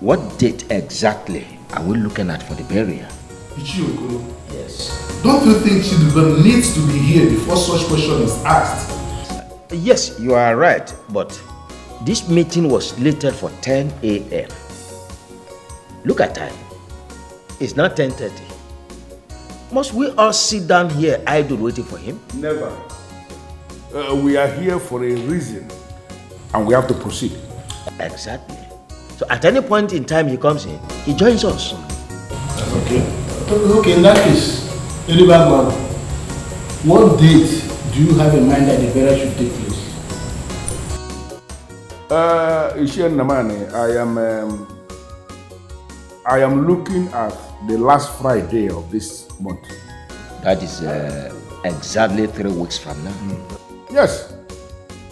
What date exactly are we looking at for the burial? Ichiokolo. Yes. Don't you think Chidubem needs to be here before such question is asked? Yes, you are right, but this meeting was slated for 10 a.m. Look at time. It's now 10:30. Must we all sit down here idle waiting for him? Never. We are here for a reason, and we have to proceed. Exactly. So at any point in time he comes in, he joins us. Okay. Okay, in that case, Elibagwa, what date do you have in mind that the burial should take place? Ishian Namani, I am looking at the last Friday of this month. That is exactly 3 weeks from now. Yes,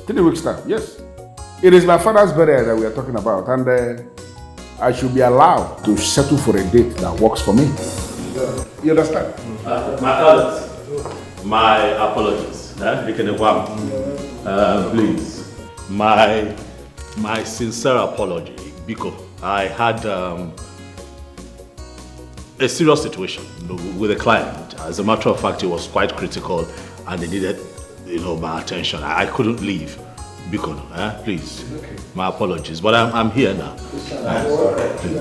3 weeks time, yes. It is my father's burial that we are talking about, and I should be allowed to settle for a date that works for me. You understand? My elders, my apologies. Please, my sincere apology, because I had a serious situation with a client. As a matter of fact, it was quite critical, and they needed, my attention. I couldn't leave. Biko, please. Okay. My apologies, but I'm here now.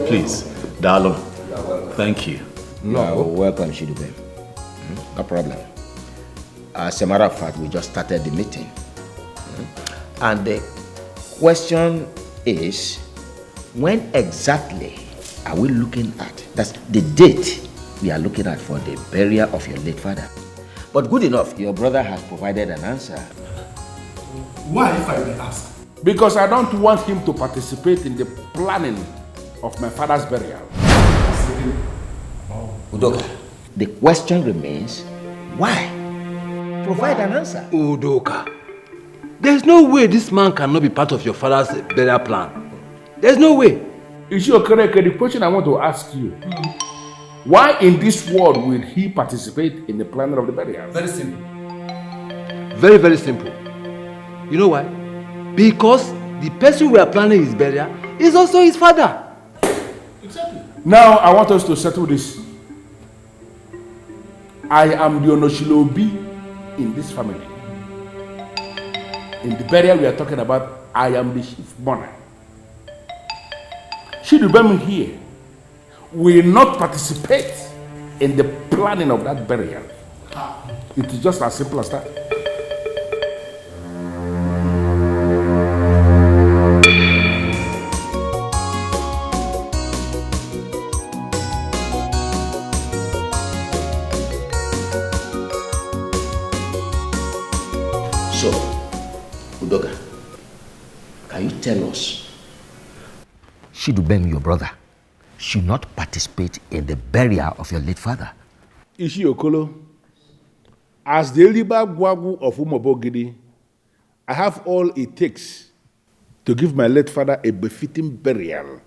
Please, Dalon. Thank you. No, welcome, Chidubem. No problem. As a matter of fact, we just started the meeting. And the question is, when exactly are we looking at? That's the date we are looking at for the burial of your late father. But good enough, your brother has provided an answer. Why, if I may ask? Because I don't want him to participate in the planning of my father's burial. Udoka, the question remains, why? Provide an answer. Udoka, there's no way this man cannot be part of your father's burial plan. There's no way. Ishiokereke, the question I want to ask you, why in this world will he participate in the planning of the burial? Very simple. Very, very simple. You know why? Because the person we are planning his burial is also his father. Exactly. Now I want us to settle this. I am the Onoshilobi in this family. In the burial we are talking about, I am the chief mourner. Chidubem here will not participate in the planning of that burial. It is just as simple as that. So, Udoka, can you tell us, Chidubem, your brother, should not participate in the burial of your late father? Ishiokolo, as the Eliba Gwagu of Umobogidi, I have all it takes to give my late father a befitting burial.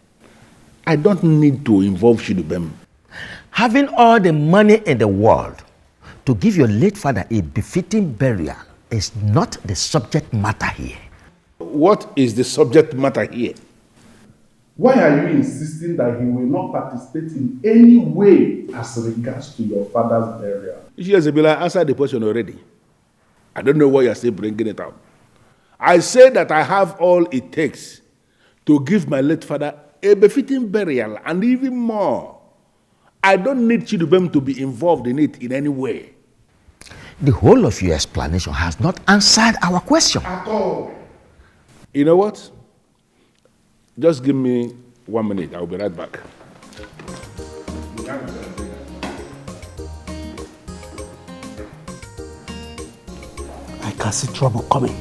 I don't need to involve Chidubem. Having all the money in the world to give your late father a befitting burial is not the subject matter here. What is the subject matter here? Why are you insisting that he will not participate in any way as regards to your father's burial? Ishiyazebila answered the question already. I don't know why you're still bringing it up. I say that I have all it takes to give my late father a befitting burial, and even more. I don't need Chidubem to be involved in it in any way. The whole of your explanation has not answered our question. At all. You know what? Just give me 1 minute. I'll be right back. I can see trouble coming,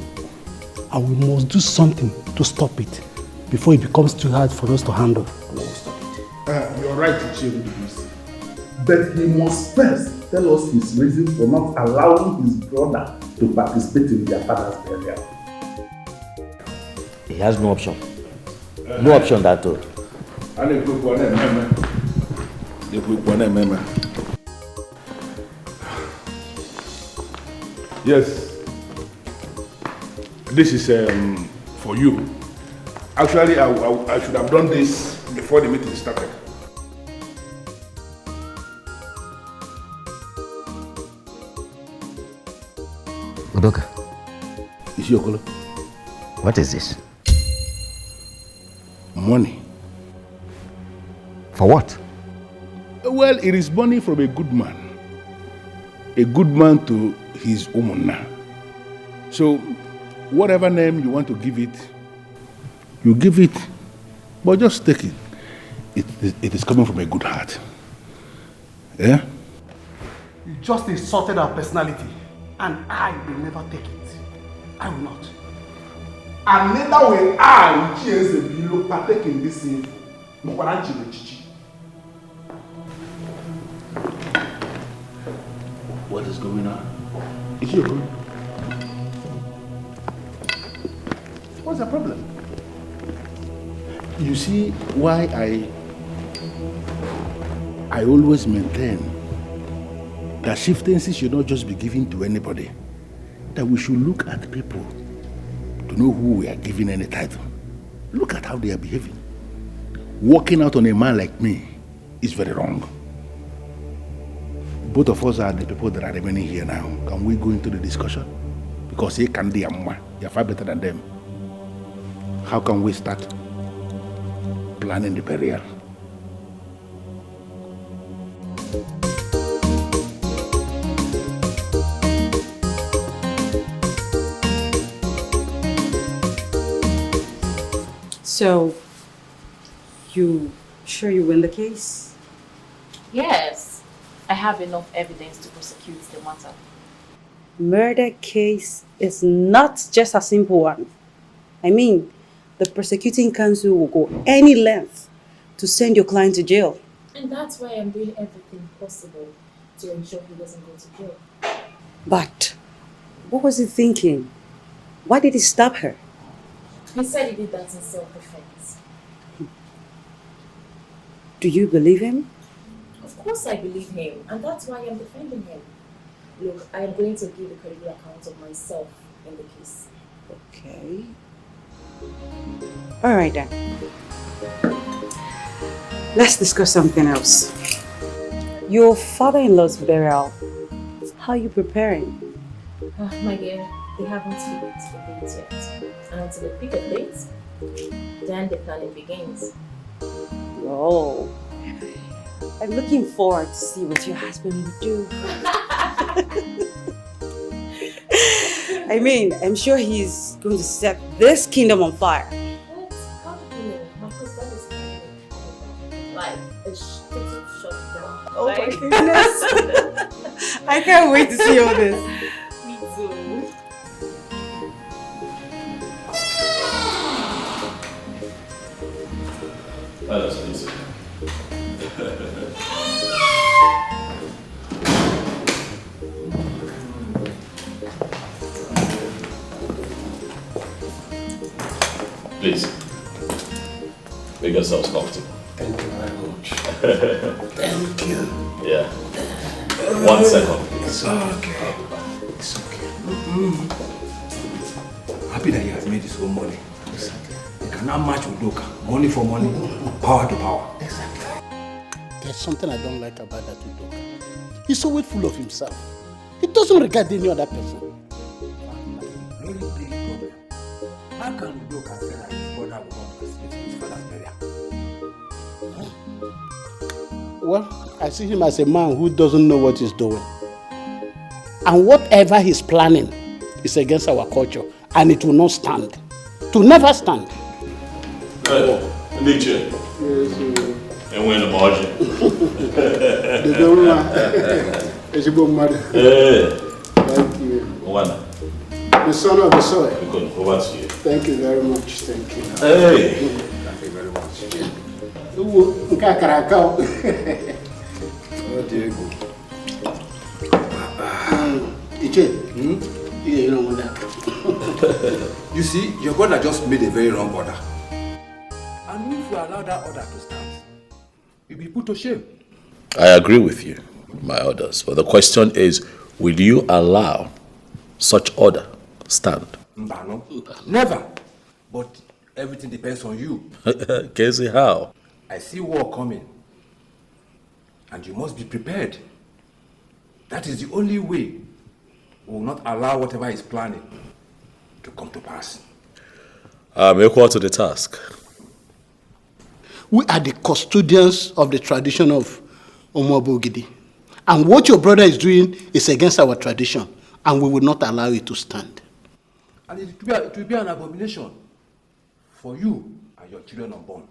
and we must do something to stop it before it becomes too hard for us to handle. You're right, Ichiro. But he must first tell us his reason for not allowing his brother to participate in their father's burial. He has no option. No option at all. Yes. This is for you. Actually, I should have done this before the meeting started. Udoka, Isiokolo, what is this? money. For what? Well, it is money from a good man. A good man to his woman now. So, whatever name you want to give it, you give it, but just take it. It is coming from a good heart. Yeah? You just insulted our personality, and I will never take it. I will not. And neither will I, Chiezebilo, partake in this sin. What is going on? Is you good? What's the problem? You see why I always maintain that chieftaincy should not just be given to anybody. That we should look at people to know who we are giving any title. Look at how they are behaving. Walking out on a man like me is very wrong. Both of us are the people that are remaining here now. Can we go into the discussion? Because he can be you're far better than them. How can we start planning the burial? So, you sure you win the case? Yes, I have enough evidence to prosecute the matter. Murder case is not just a simple one. I mean, the prosecuting counsel will go any length to send your client to jail. And that's why I'm doing everything possible to ensure he doesn't go to jail. But what was he thinking? Why did he stab her? He said he did that in self-defense. Do you believe him? Of course I believe him, and that's why I'm defending him. Look, I am going to give a credible account of myself in the case. Okay. All right then. Let's discuss something else. Your father-in-law's burial. How are you preparing? My dear, they haven't fixed the date yet. And until they pick a date, then the planning begins. Oh, I'm looking forward to see what your husband will do. I mean, I'm sure he's going to set this kingdom on fire. What? How do you know? My husband is planning like a total shutdown. Oh my goodness. I can't wait to see all this. Me too. That's easy. Please, make yourselves comfortable. Thank you very much. Thank you. Yeah. 1 second. It's okay. It's okay. Happy that he has made his own money. He cannot match Udoka. Money for money, power to power. Exactly. There's something I don't like about that Udoka. He's always full of himself. He doesn't regard any other person. Very big problem. How can Udoka say that his brother will not participate in his father's burial? Well, I see him as a man who doesn't know what he's doing. And whatever he's planning is against our culture, and it will not stand. It will never stand. Hey, Nietzsche. And we're in the margin. Hey. Thank you. One. The son of the soil. We could over to you. Thank you very much. Thank you. Hey. Thank you very much. Oh, Diego. You know that. You see, your brother just made a very wrong order. And if we allow that order to stand, you'll be put to shame. I agree with you, my orders. But the question is, will you allow such order stand? No, never. But everything depends on you. Casey, how? I see war coming. And you must be prepared. That is the only way we will not allow whatever is planning to come to pass. I'm equal to the task. We are the custodians of the tradition of Omobogidi. And what your brother is doing is against our tradition, and we will not allow it to stand. And it will be an abomination for you and your children unborn.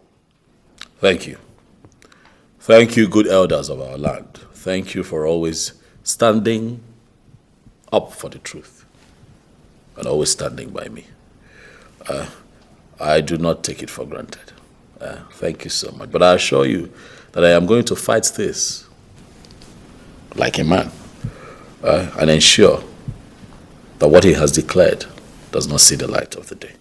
Thank you. Thank you, good elders of our land. Thank you for always standing up for the truth and always standing by me. I do not take it for granted. Thank you so much. But I assure you that I am going to fight this like a man and ensure that what he has declared does not see the light of the day.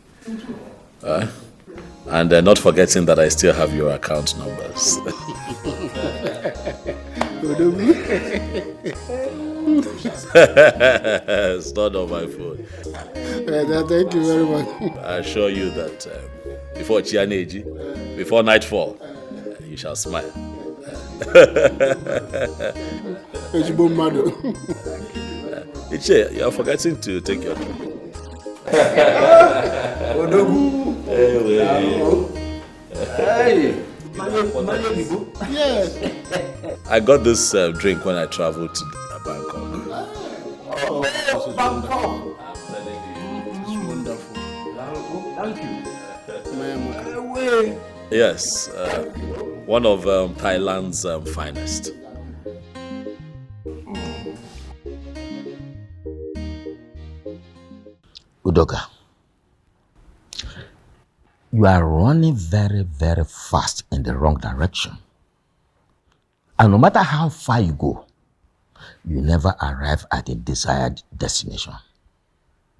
And not forgetting that I still have your account numbers. It's not on my phone. Thank you very much. I assure you that before Chianeji, before nightfall, you shall smile. Iche, you are forgetting to take your drink. Yes. I got this drink when I traveled to Bangkok. Oh, Bangkok. I'm telling you, it's wonderful. Thank you. Yes, one of Thailand's finest. Udoka, you are running very, very fast in the wrong direction. And no matter how far you go, you never arrive at a desired destination.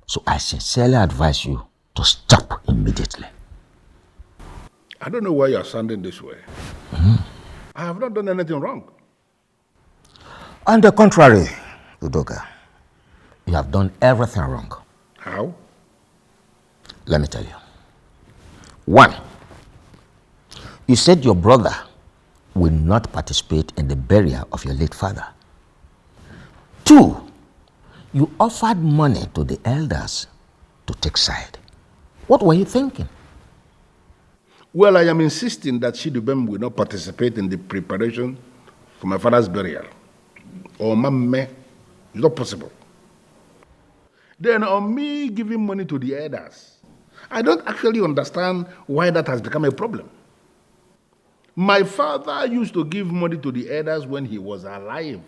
So I sincerely advise you to stop immediately. I don't know why you're sounding this way. I have not done anything wrong. On the contrary, Udoka, you have done everything wrong. How? Let me tell you. 1, you said your brother will not participate in the burial of your late father. 2, you offered money to the elders to take side. What were you thinking? Well, I am insisting that Shidubem will not participate in the preparation for my father's burial. Or Mamme, it's not possible. Then on me giving money to the elders, I don't actually understand why that has become a problem. My father used to give money to the elders when he was alive,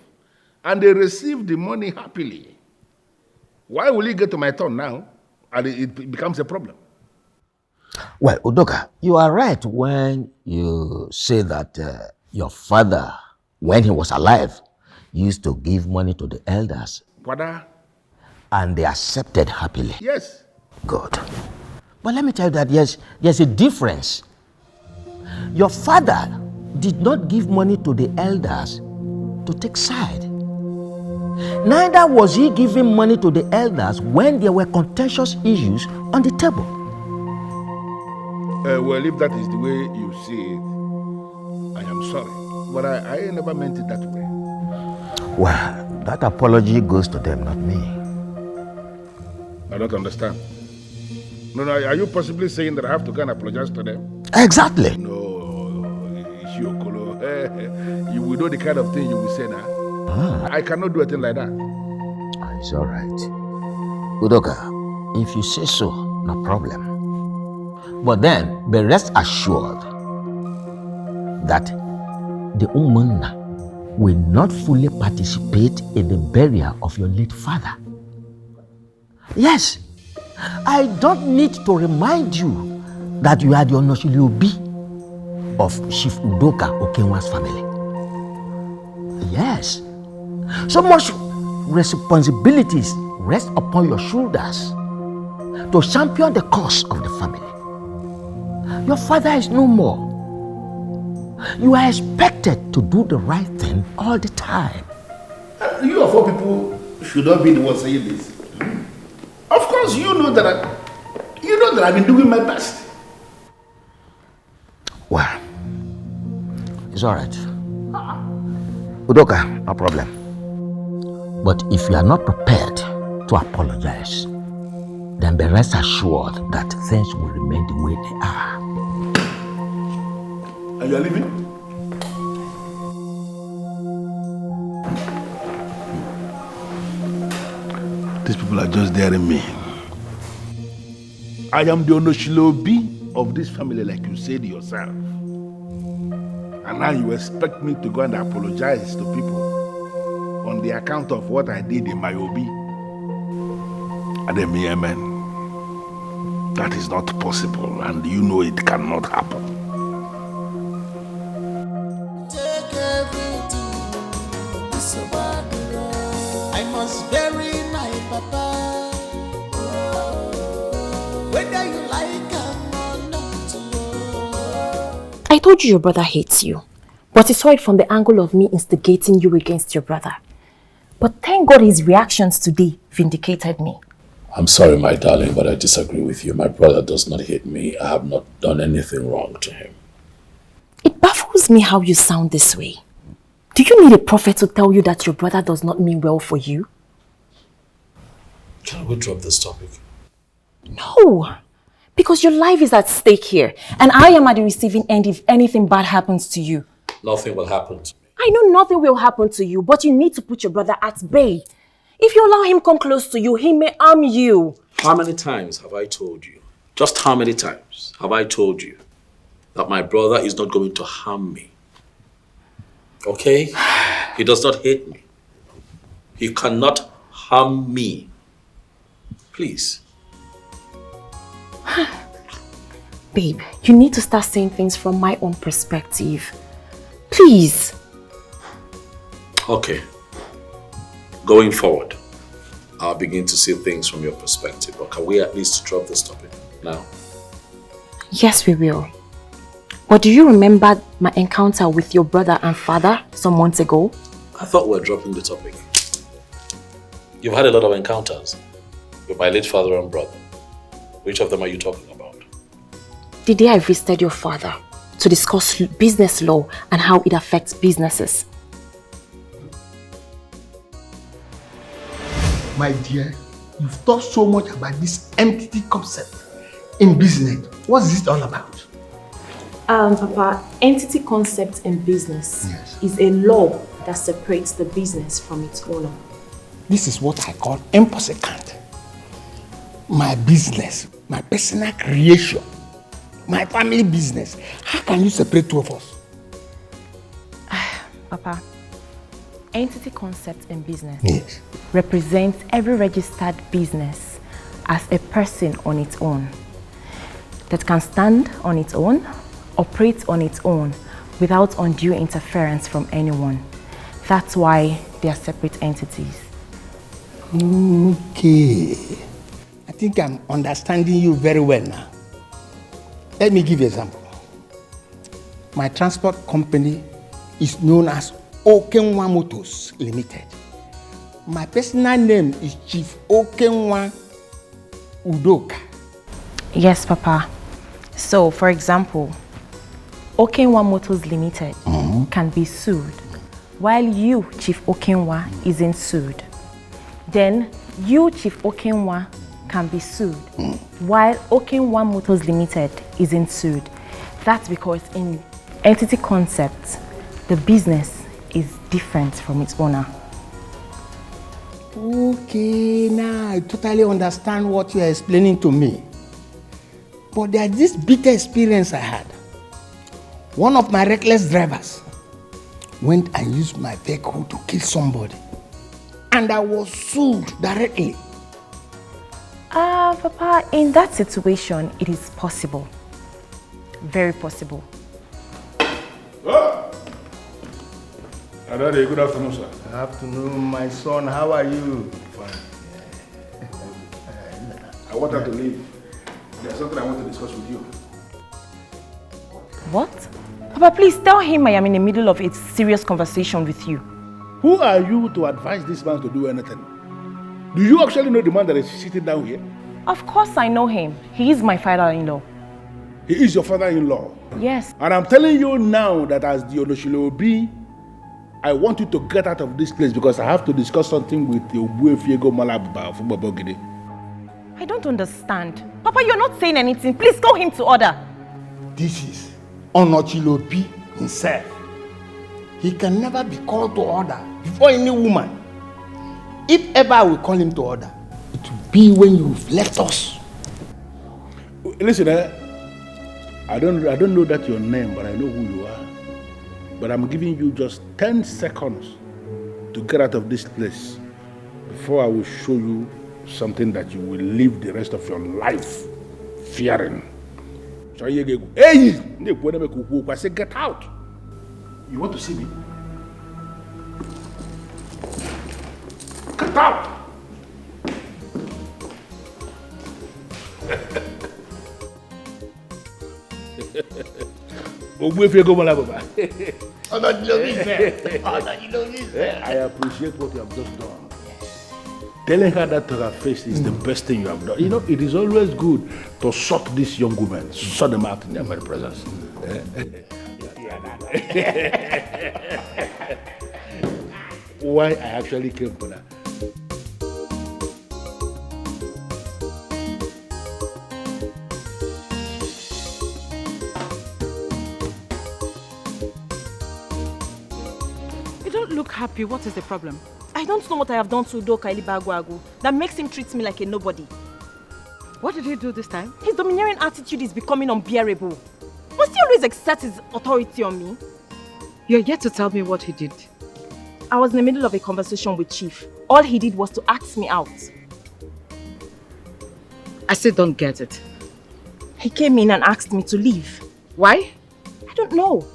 and they received the money happily. Why will he get to my turn now, and it becomes a problem? Well, Udoka, you are right when you say that your father, when he was alive, used to give money to the elders. Father? And they accepted happily. Yes. Good. But let me tell you that there's a difference. Your father did not give money to the elders to take side. Neither was he giving money to the elders when there were contentious issues on the table. Well, if that is the way you see it, I am sorry. But I never meant it that way. Well, that apology goes to them, not me. I don't understand. No, are you possibly saying that I have to go and apologize to them? Exactly. No, Ishiokolo. You will know the kind of thing you will say now. I cannot do a thing like that. It's all right. Udoka, if you say so, no problem. But then, be rest assured that the Umunna will not fully participate in the burial of your late father. Yes, I don't need to remind you that you are the Onoshili Obi of Chief Udoka Okenwa's family. Yes, so much responsibilities rest upon your shoulders to champion the cause of the family. Your father is no more. You are expected to do the right thing all the time. You of all people should not be the one saying this. Of course, you know that I've been doing my best. Well, It's all right. Udoka, no problem. But if you are not prepared to apologize, then be rest assured that things will remain the way they are. And you are leaving? These people are just daring me. I am the Onoshilobi of this family, like you said yourself. And now you expect me to go and apologize to people on the account of what I did in my Obi. Ademi, amen. That is not possible, and you know it cannot happen. Take everything, it's about the road. I must bury my papa. Whether you like him or not. I told you your brother hates you, but he saw it from the angle of me instigating you against your brother. But thank God his reactions today vindicated me. I'm sorry, my darling, but I disagree with you. My brother does not hate me. I have not done anything wrong to him. It baffles me how you sound this way. Do you need a prophet to tell you that your brother does not mean well for you? Can we drop this topic? No, because your life is at stake here, and I am at the receiving end if anything bad happens to you. Nothing will happen to me. I know nothing will happen to you, but you need to put your brother at bay. If you allow him come close to you, he may harm you. How many times have I told you, just how many times have I told you that my brother is not going to harm me? Okay? He does not hate me. He cannot harm me. Please. Babe, you need to start saying things from my own perspective. Please. Okay. Going forward, I'll begin to see things from your perspective. But can we at least drop this topic now? Yes, we will. But do you remember my encounter with your brother and father some months ago? I thought we were dropping the topic. You've had a lot of encounters with my late father and brother. Which of them are you talking about? The day I visited your father to discuss business law and how it affects businesses. My dear, you've talked so much about this entity concept in business. What's this all about? Papa, entity concept in business is a law that separates the business from its owner. This is what I call impossible. My business, my personal creation, my family business. How can you separate two of us? Papa, entity concept in business Yes. represents every registered business as a person on its own that can stand on its own, operate on its own without undue interference from anyone. That's why they are separate entities. Okay. I think I'm understanding you very well now. Let me give you an example. My transport company is known as Okenwa Motors Limited. My personal name is Chief Okenwa Udoka. Yes, Papa. So, for example, Okenwa Motors Limited can be sued, while you, Chief Okenwa, isn't sued. Then, you, Chief Okenwa, can be sued, while Okenwa Motors Limited isn't sued. That's because in entity concept, the business is different from its owner. Okay, now I totally understand what you are explaining to me. But there's this bitter experience I had. One of my reckless drivers went and used my vehicle to kill somebody. And I was sued directly. Papa, in that situation, it is possible. Very possible. Adade, good afternoon, sir. Good afternoon, my son. How are you? Fine. I want her to leave. There's something I want to discuss with you. What? Papa, please tell him I am in the middle of a serious conversation with you. Who are you to advise this man to do anything? Do you actually know the man that is sitting down here? Of course I know him. He is my father-in-law. He is your father-in-law. Yes. And I'm telling you now that as the Onoshilobi, I want you to get out of this place because I have to discuss something with the Obuefiego Malabba from Babogide. I don't understand. Papa, you're not saying anything. Please call him to order. This is Onochilobi himself. He can never be called to order before any woman. If ever I will call him to order, it will be when you've left us. Listen, I don't know that your name, but I know who you are. But I'm giving you just 10 seconds to get out of this place before I will show you something that you will live the rest of your life fearing. So hey, I say get out. You want to see me? Get out. I appreciate what you have just done. Telling her that to her face is the best thing you have done. You know, it is always good to shock these young women, shut them out in their very presence. Why I actually came for that. You don't look happy. What is the problem? I don't know what I have done to Udoka Ilibagwagu that makes him treat me like a nobody. What did he do this time? His domineering attitude is becoming unbearable. Must he always exert his authority on me? You're yet to tell me what he did. I was in the middle of a conversation with Chief. All he did was to ask me out. I still don't get it. He came in and asked me to leave. Why? I don't know.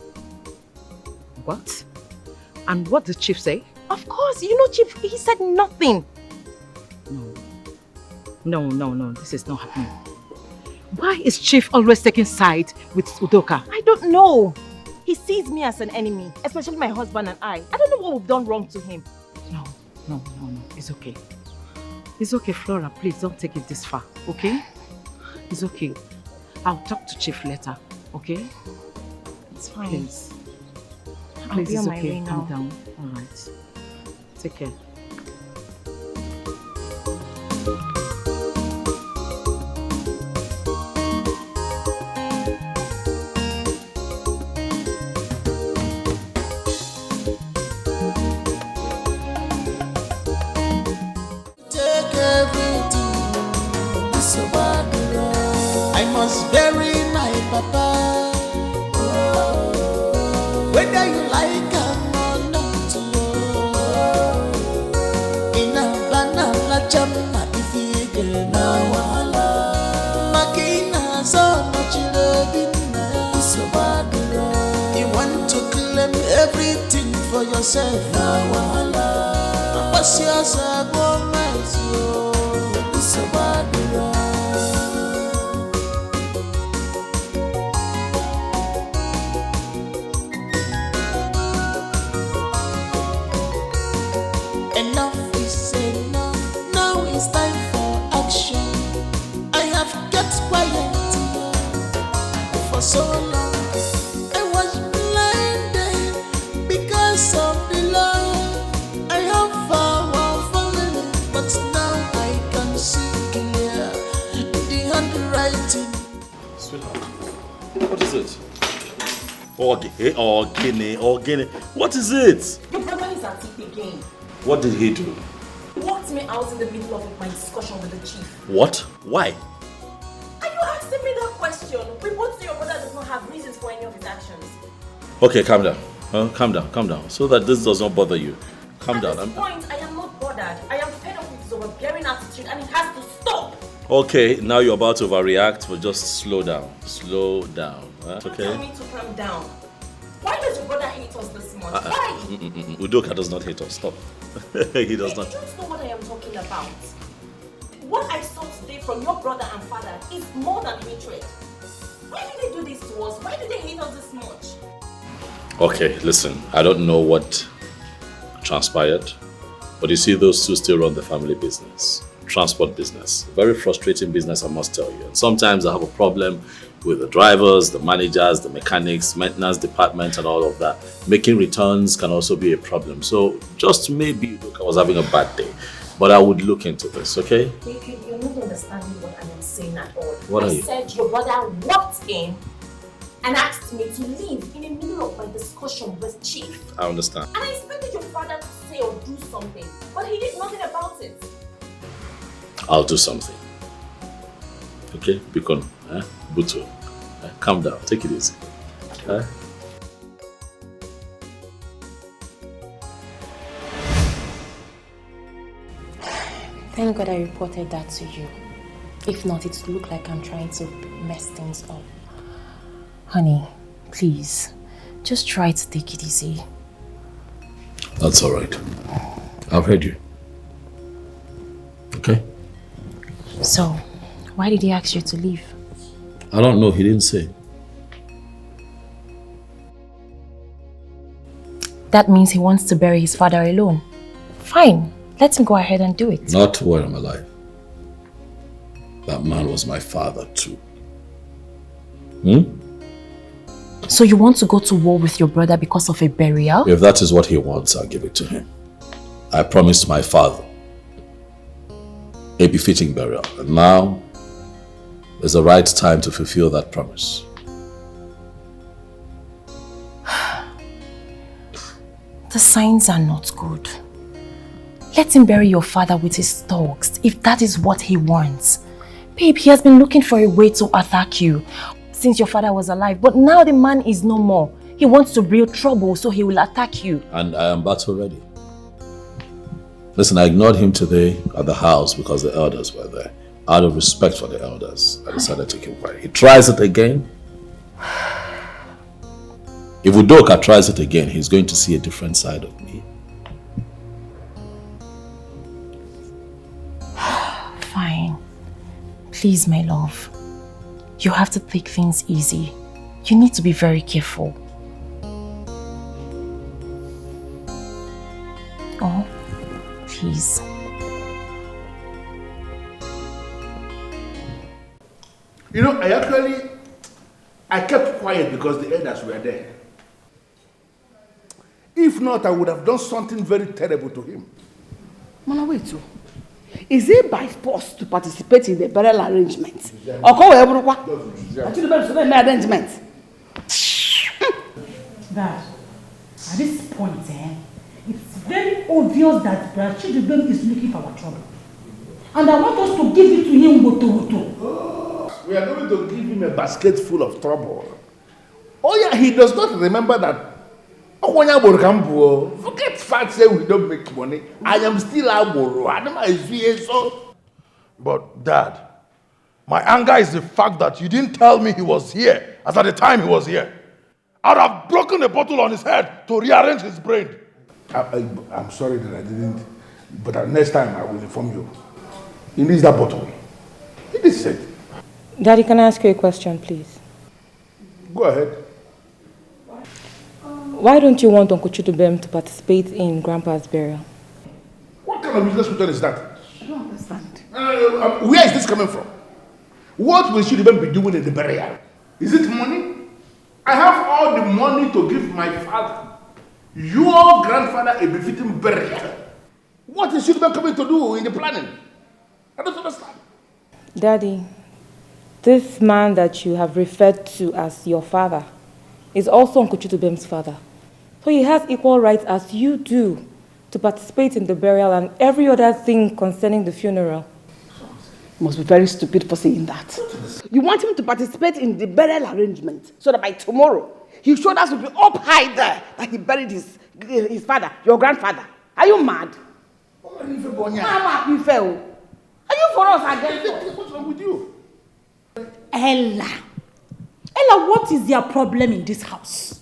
What? And what did Chief say? Of course, you know Chief, he said nothing. No, this is not happening. Why is Chief always taking sides with Udoka? I don't know. He sees me as an enemy, especially my husband and I. I don't know what we've done wrong to him. No, it's okay. It's okay, Flora, please don't take it this far, okay? It's okay. I'll talk to Chief later, okay? It's fine. Please. I'll be Please, on it's my okay, way now. calm down. All right. Take care. Take everything, it's a Wazobia. I must bury my papa. Whether you like him or not, in a banana chama if you get now. Makina so much loving, it's a Wazobia. You want to claim everything for yourself now. What's yours? It's a Wazobia. Enough is enough. Now it's time for action. I have kept quiet for so long. I was blinded because of the love I have for our family. But now I can see clear the handwriting. Sweetheart, what is it? Organic. What is it? Your brother is at it again. What did he do? He walked me out in the middle of my discussion with the Chief. What? Why? Are you asking me that question? We both know your brother does not have reasons for any of his actions. Okay, calm down. Calm down. So that this does not bother you. Calm down. At this point, I am not bothered. I am fed up with his overbearing attitude and it has to stop. Okay, now you're about to overreact, but just slow down. Slow down. Okay? Tell me to calm down. Why does your brother hate us this much? Why? Udoka does not hate us. Stop. He does not. You don't know what I am talking about. What I saw today from your brother and father is more than hatred. Why did they do this to us? Why do they hate us this much? Okay, listen. I don't know what transpired, but you see, those two still run the family business. Transport business. Very frustrating business, I must tell you. And sometimes I have a problem with the drivers, the managers, the mechanics, maintenance department, and all of that. Making returns can also be a problem. So just maybe look, I was having a bad day, but I would look into this, okay? You're not understanding what I am saying at all. What are you? I said your brother walked in and asked me to leave in the middle of my discussion with Chief. I understand. And I expected your father to say or do something, but he did nothing about it. I'll do something. Okay? Bikon, Buto, calm down, take it easy. Thank God I reported that to you. If not, it would look like I'm trying to mess things up. Honey, please, just try to take it easy. That's all right. I've heard you. Okay? So, why did he ask you to leave? I don't know, he didn't say. That means he wants to bury his father alone. Fine, let him go ahead and do it. Not while I'm alive. That man was my father too. So you want to go to war with your brother because of a burial? If that is what he wants, I'll give it to him. I promised my father a befitting burial, and now is the right time to fulfill that promise. The signs are not good. Let him bury your father with his thugs if that is what he wants. Babe, he has been looking for a way to attack you since your father was alive, but now the man is no more. He wants to breed trouble, so he will attack you. And I am battle ready. Listen, I ignored him today at the house because the elders were there. Out of respect for the elders, I decided to keep quiet. He tries it again. If Udoka tries it again, he's going to see a different side of me. Fine. Please, my love. You have to take things easy. You need to be very careful. Oh, please. You know, I kept quiet because the elders were there. If not, I would have done something very terrible to him. Mama, wait. Is it by force to participate in the burial arrangement? Or call everyone? Actually, the arrangement. Dad, at this point, it's very obvious that Chidubem is looking for our trouble. And I want us to give it to him woto. We are going to give him a basket full of trouble. Oh yeah, he does not remember that. Forget facts say we don't make money. I am still Aboro. But Dad, my anger is the fact that you didn't tell me he was here as at the time he was here. I'd have broken a bottle on his head to rearrange his brain. I'm sorry that I didn't, but next time I will inform you. He needs that bottle. It is said. Daddy, can I ask you a question, please? Go ahead. Why don't you want Uncle Chidubem to participate in Grandpa's burial? What kind of business question is that? I don't understand. Where is this coming from? What will Chidubem be doing in the burial? Is it money? I have all the money to give my father, your grandfather, a befitting burial. What is Chidubem coming to do in the planning? I don't understand. Daddy, this man that you have referred to as your father is also Uncle Chidubem's father. So he has equal rights as you do to participate in the burial and every other thing concerning the funeral. You must be very stupid for saying that. You want him to participate in the burial arrangement so that by tomorrow his shoulders will be up high there that he buried his father, your grandfather. Are you mad? Are you for us again? What's wrong with you? Ella, what is your problem in this house?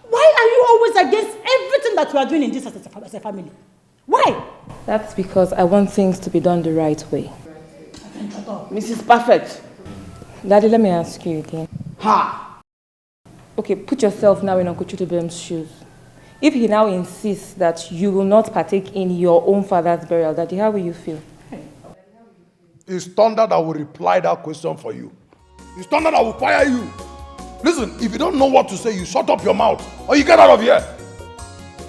Why are you always against everything that we are doing in this as a family? Why? That's because I want things to be done the right way. Mrs. Perfect. Daddy, let me ask you again. Ha! Okay, put yourself now in Uncle Chidubem's shoes. If he now insists that you will not partake in your own father's burial, Daddy, how will you feel? It's Thunder that will reply that question for you. It's thunder that will fire you. Listen, if you don't know what to say, you shut up your mouth or you get out of here.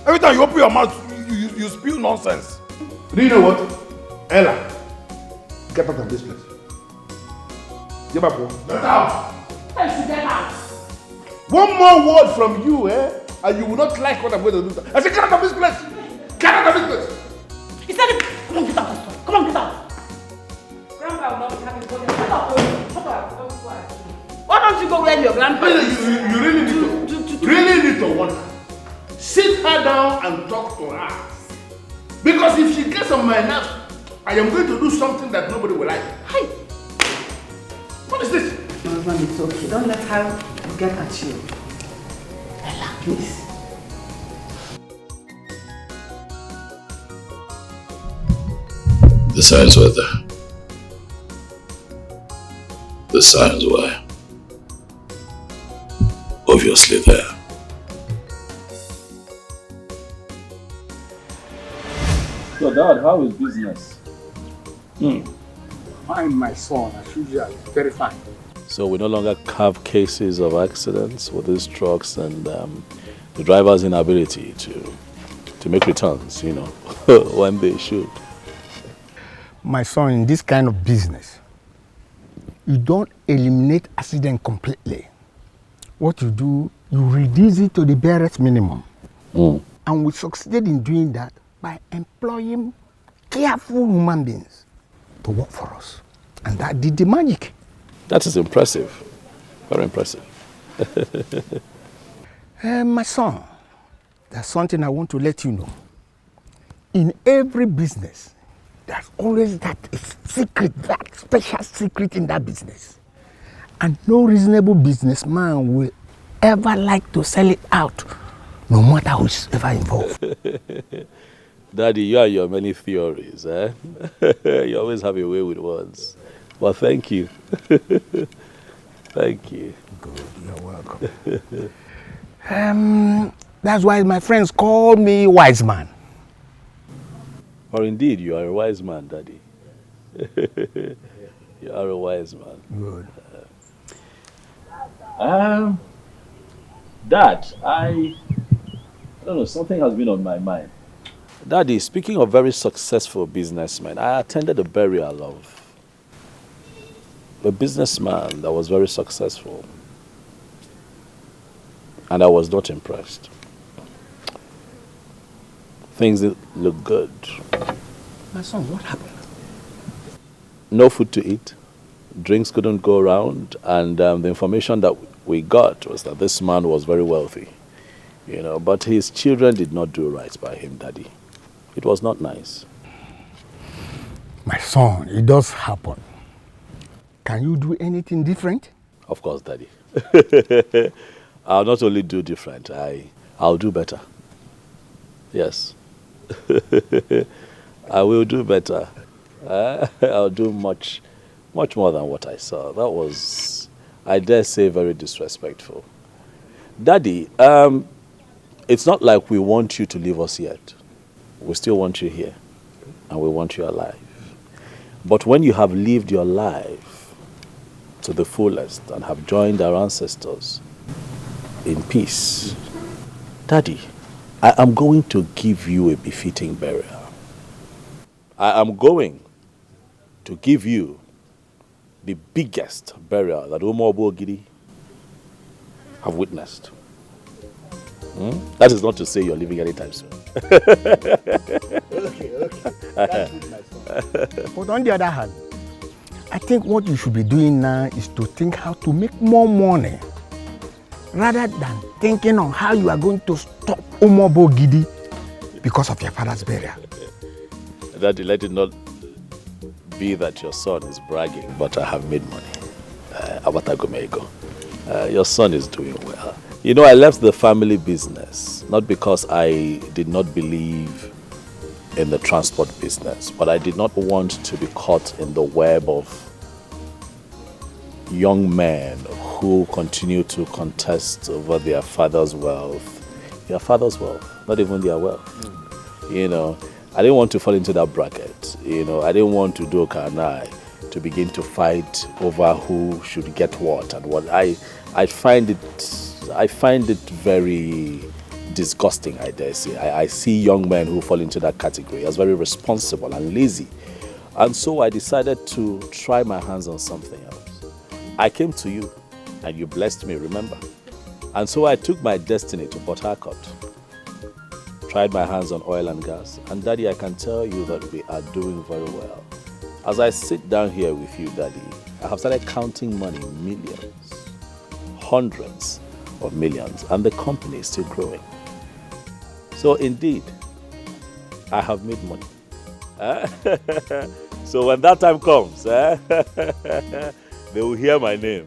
Every time you open your mouth, you spew nonsense. Do you know what? Ella, get out of this place. Get out. Get out. Get out. One more word from you, and you will not like what I'm going to do. I said, get out of this place. Get out of this place. He said, come on, get out. Come on, get out. Grandpa will not be happy for you. Shut up. Why don't you go where your grandpa is? You really need to warn her. Sit her down and talk to her. Because if she gets on my nerves, I am going to do something that nobody will like. Hi. What is this? My husband, it's okay. Don't let her get at you. Ella, please. The signs were there. The signs were obviously there. So Dad, how is business? Fine, my son, as usual, very fine. So we no longer have cases of accidents with these trucks and the driver's inability to make returns, you know, when they should. My son, in this kind of business, you don't eliminate accident completely. What you do, you reduce it to the barest minimum. And we succeeded in doing that by employing careful human beings to work for us. And that did the magic. That is impressive. Very impressive. My son, there's something I want to let you know. In every business, there's always that secret, that special secret in that business. And no reasonable businessman will ever like to sell it out, no matter who's ever involved. Daddy, you and your many theories, eh? You always have a way with words. Well, thank you. Thank you. Good, you're welcome. That's why my friends call me wise man. Or indeed, you are a wise man, Daddy. You are a wise man. Good. Dad, I don't know, something has been on my mind. Daddy, speaking of very successful businessmen, I attended a burial of a businessman that was very successful. And I was not impressed. Things didn't look good. My son, what happened? No food to eat. Drinks couldn't go around. And the information that we got was that this man was very wealthy. You know, but his children did not do right by him, Daddy. It was not nice. My son, it does happen. Can you do anything different? Of course, Daddy. I'll not only do different, I'll do better. Yes. I will do better. I'll do much more than what I saw. That was, I dare say, very disrespectful. Daddy, it's not like we want you to leave us yet. We still want you here, and we want you alive. But when you have lived your life to the fullest and have joined our ancestors in peace, Daddy, I am going to give you a befitting burial. I am going to give you the biggest burial that Obodo have witnessed. That is not to say you're leaving anytime soon. Okay. That's good, my son. But on the other hand, I think what you should be doing now is to think how to make more money rather than thinking on how you are going to stop Obodo because of your father's burial. Daddy, let it not be that your son is bragging, but I have made money. Your son is doing well. You know, I left the family business, not because I did not believe in the transport business, but I did not want to be caught in the web of young men who continue to contest over their father's wealth. Their father's wealth, not even their wealth. You know, I didn't want to fall into that bracket. You know, I didn't want to do kanai to begin to fight over who should get what and what. I find it very disgusting, I dare say. I see young men who fall into that category as very responsible and lazy. And so I decided to try my hands on something else. I came to you and you blessed me, remember? And so I took my destiny to Port Harcourt. Tried my hands on oil and gas. And Daddy, I can tell you that we are doing very well. As I sit down here with you, Daddy, I have started counting money, millions, hundreds of millions, and the company is still growing. So indeed, I have made money. So when that time comes, they will hear my name.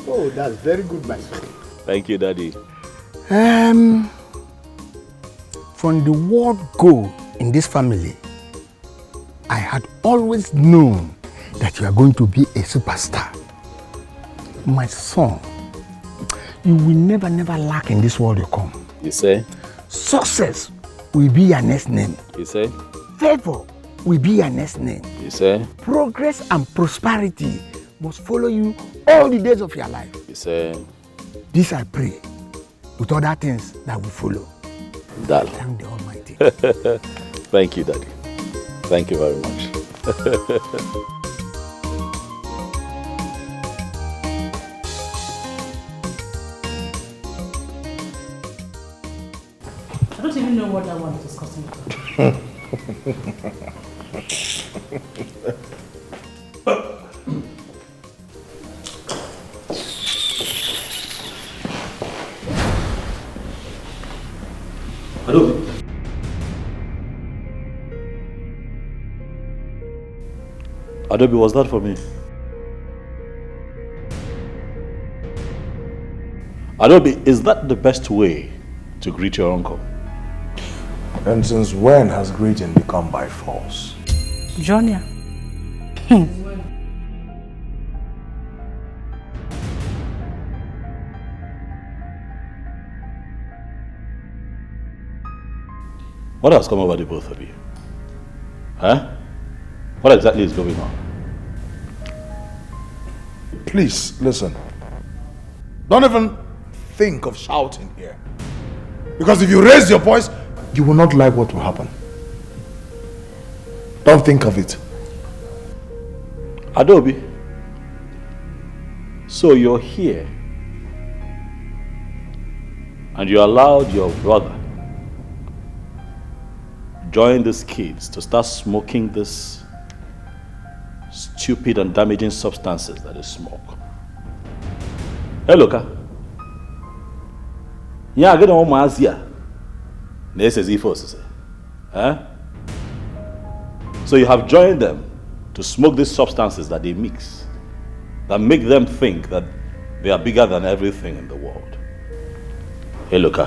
Oh, that's very good, my son. Thank you, Daddy. From the word go in this family, I had always known that you are going to be a superstar. My son, you will never lack in this world you come. You say? Success will be your next name. You say? Favor will be your next name. You say? Progress and prosperity must follow you all the days of your life. You say? This I pray, with other things that will follow. Dad. Thank the Almighty. Thank you, Daddy. Thank you very much. I don't even know what that one is discussing. Adobe, was that for me? Adobe, is that the best way to greet your uncle? And since when has greeting become by force? Junior. What has come over the both of you? Huh? What exactly is going on? Please, listen. Don't even think of shouting here. Because if you raise your voice, you will not like what will happen. Don't think of it. Adobe, so you're here and you allowed your brother join these kids to start smoking this stupid and damaging substances that is smoke. Hey, look. Yeah, I get on my Asia. This is E4. So you have joined them to smoke these substances that they mix, that make them think that they are bigger than everything in the world. Hey, look.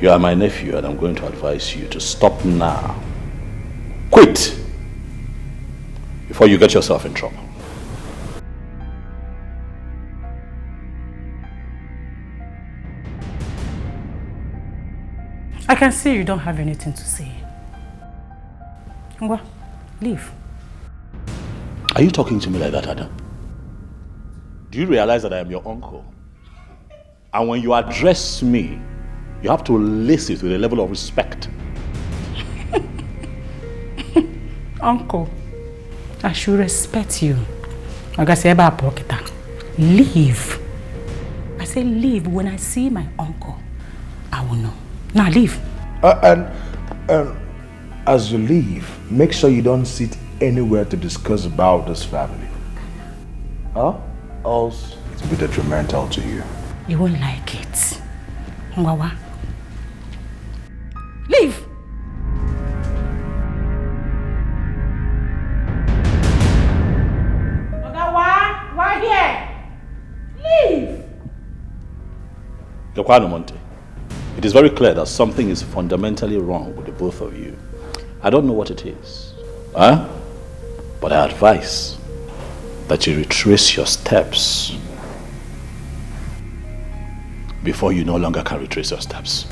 You are my nephew and I'm going to advise you to stop now. Quit! Before you get yourself in trouble. I can see you don't have anything to say. Ngwa, leave. Are you talking to me like that, Adam? Do you realize that I am your uncle? And when you address me, you have to lace it with a level of respect. Uncle, I should respect you. Leave. I say leave. When I see my uncle, I will know. Now leave. And as you leave, make sure you don't sit anywhere to discuss about this family. Huh? Else it will be detrimental to you. You won't like it. Ngwawa. Leave! Why here? Leave! Yokwano Monte, it is very clear that something is fundamentally wrong with the both of you. I don't know what it is. But I advise that you retrace your steps before you no longer can retrace your steps.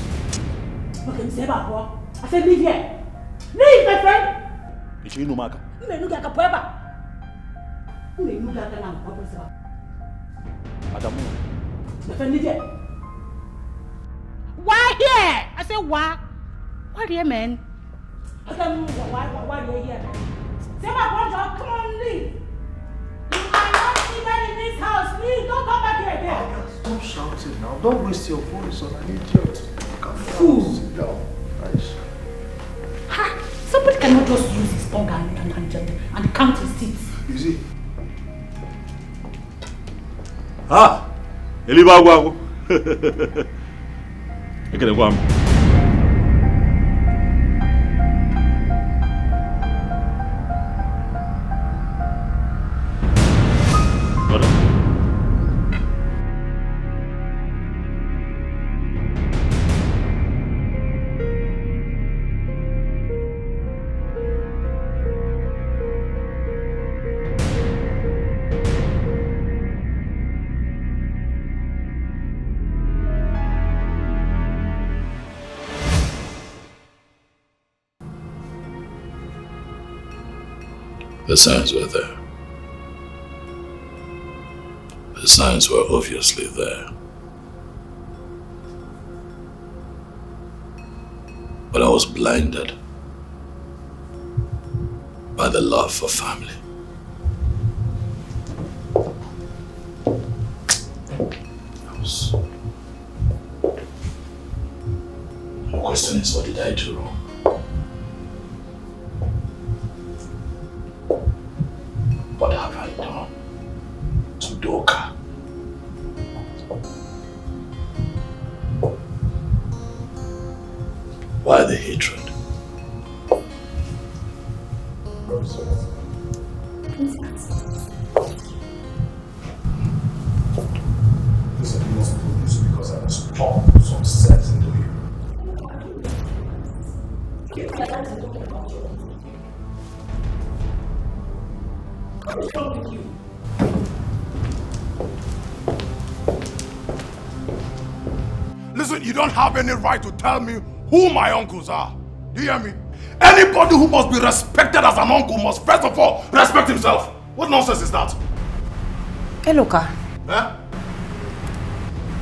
Okay, I said leave here. Leave, my friend. Ishinumaka. Adamu. Why here? I said, why? Why here, man? I don't know why you're here. Say my brother, come on, leave. You are not even in this house. Leave, don't come back here again. Stop shouting now. Don't waste your voice on an idiot. Fool. Sit down. Nice. Ha! Somebody cannot just use his organ and count his teeth. You see? Ah! Elibagwago. Ekele kwam. The signs were there. The signs were obviously there. But I was blinded by the love for family. The question is, what did I do wrong? What have I done to Doka? Why the hatred? Listen, you must do this because I must pump some sense into you. What's wrong with you? Listen, you don't have any right to tell me who my uncles are. Do you hear me? Anybody who must be respected as an uncle must first of all respect himself. What nonsense is that? Eloka. Huh?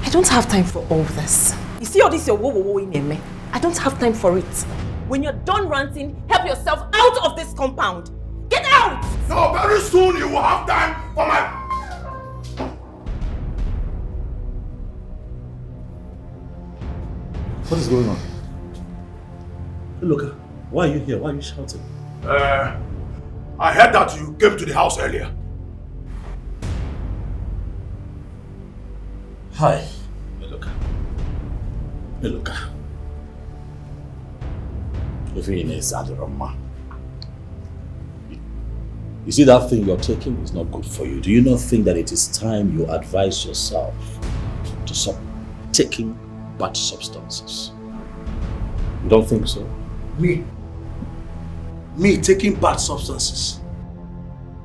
I don't have time for all this. You see all this your wo in me? I don't have time for it. When you're done ranting, help yourself out of this compound. Get out! No, very soon you will have time for my... What is going on? Hey, look, why are you here? Why are you shouting? I heard that you came to the house earlier. Hi. Hey, look. Hey, look. If you're in a Zadirama, you see that thing you're taking is not good for you. Do you not think that it is time you advise yourself to stop taking bad substances? You don't think so? Me taking bad substances?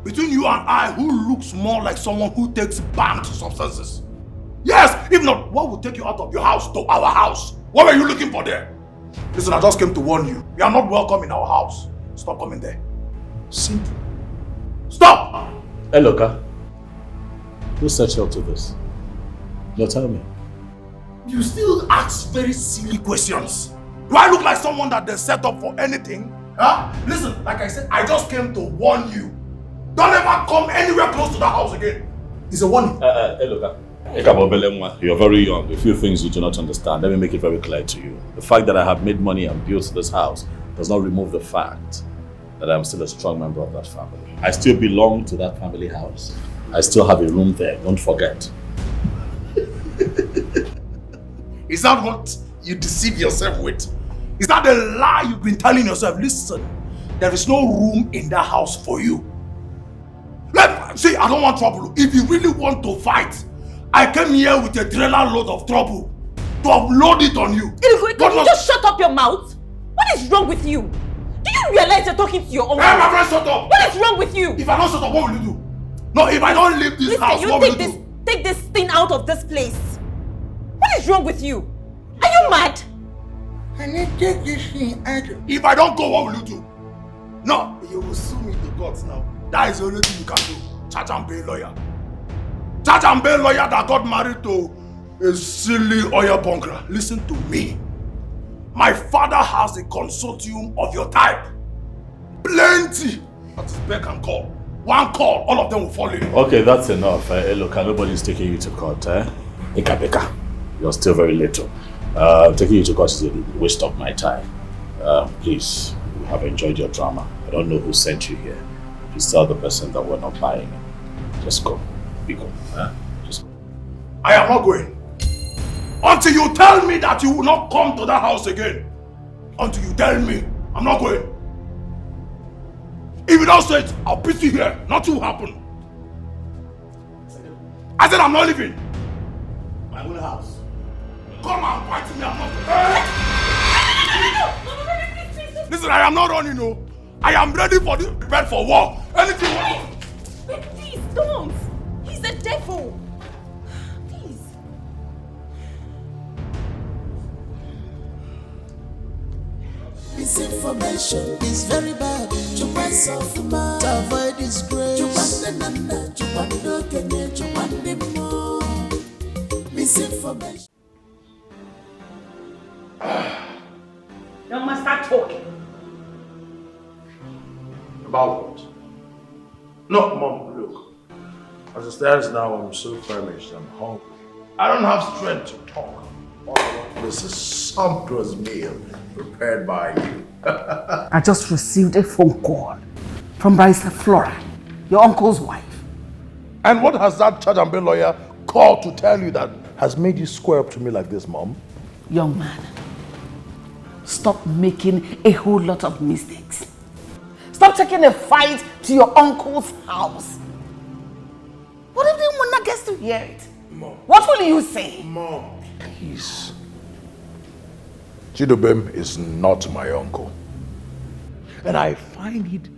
Between you and I, who looks more like someone who takes banned substances? Yes, if not, what would take you out of your house to our house? What were you looking for there? Listen, I just came to warn you. You are not welcome in our house. Stop coming there. Simple. Stop! Hey, look, who set you up to this? No, tell me. You still ask very silly questions. Do I look like someone that they set up for anything? Huh? Listen, like I said, I just came to warn you. Don't ever come anywhere close to the house again. It's a warning. Hey, look, you're very young. A few things you do not understand. Let me make it very clear to you. The fact that I have made money and built this house does not remove the fact that I'm still a strong member of that family. I still belong to that family house. I still have a room there, don't forget. Is that what you deceive yourself with? Is that the lie you've been telling yourself? Listen, there is no room in that house for you. See, I don't want trouble. If you really want to fight, I came here with a trailer load of trouble to upload it on you. Can you just shut up your mouth? What is wrong with you? Do you realize you're talking to your own? Hey, my friend, shut up! What is wrong with you? If I don't shut up, what will you do? No, if I don't leave this house, what will you do? Take this thing out of this place. What is wrong with you? Are you mad? I need to take this thing out. If I don't go, what will you do? No, you will sue me to court now. That is the only thing you can do. Charge and pay lawyer. Charge and pay lawyer that got married to a silly oil bunker. Listen to me. My father has a consortium of your type. Plenty. That's beck and call. One call, all of them will fall in. Okay, that's enough. Look, nobody's taking you to court. Beka. You're still very little. Taking you to court is a waste of my time. Please, we have enjoyed your drama. I don't know who sent you here. Please tell the person that we're not buying it. Just go. Be go. Just go. I am not going. Until you tell me that you will not come to that house again. Until you tell me, I'm not going. If you don't say it, I'll beat you here. Nothing will happen. I said I'm not leaving. My own house. Come and fight me, I'm not. Listen, I am not running, no. I am ready for this bed for war. Anything will. Please don't. He's a devil. Please. Misinformation is very bad. You want something to avoid disgrace. You want the nana, you want the Kenya, you want the more. Misinformation. You must start talking. About what? No, Mom, look. As it stands now, I'm so famished, I'm hungry. I don't have strength to talk. All I want is a sumptuous meal prepared by you. I just received a phone call from Barrister Flora, your uncle's wife. And what has that charge and bail lawyer called to tell you that has made you square up to me like this, Mom? Young man, stop making a whole lot of mistakes. Stop taking a fight to your uncle's house. What if the woman gets to hear it? Mom. What will you say? Mom, please. Chidubem is not my uncle. And I find it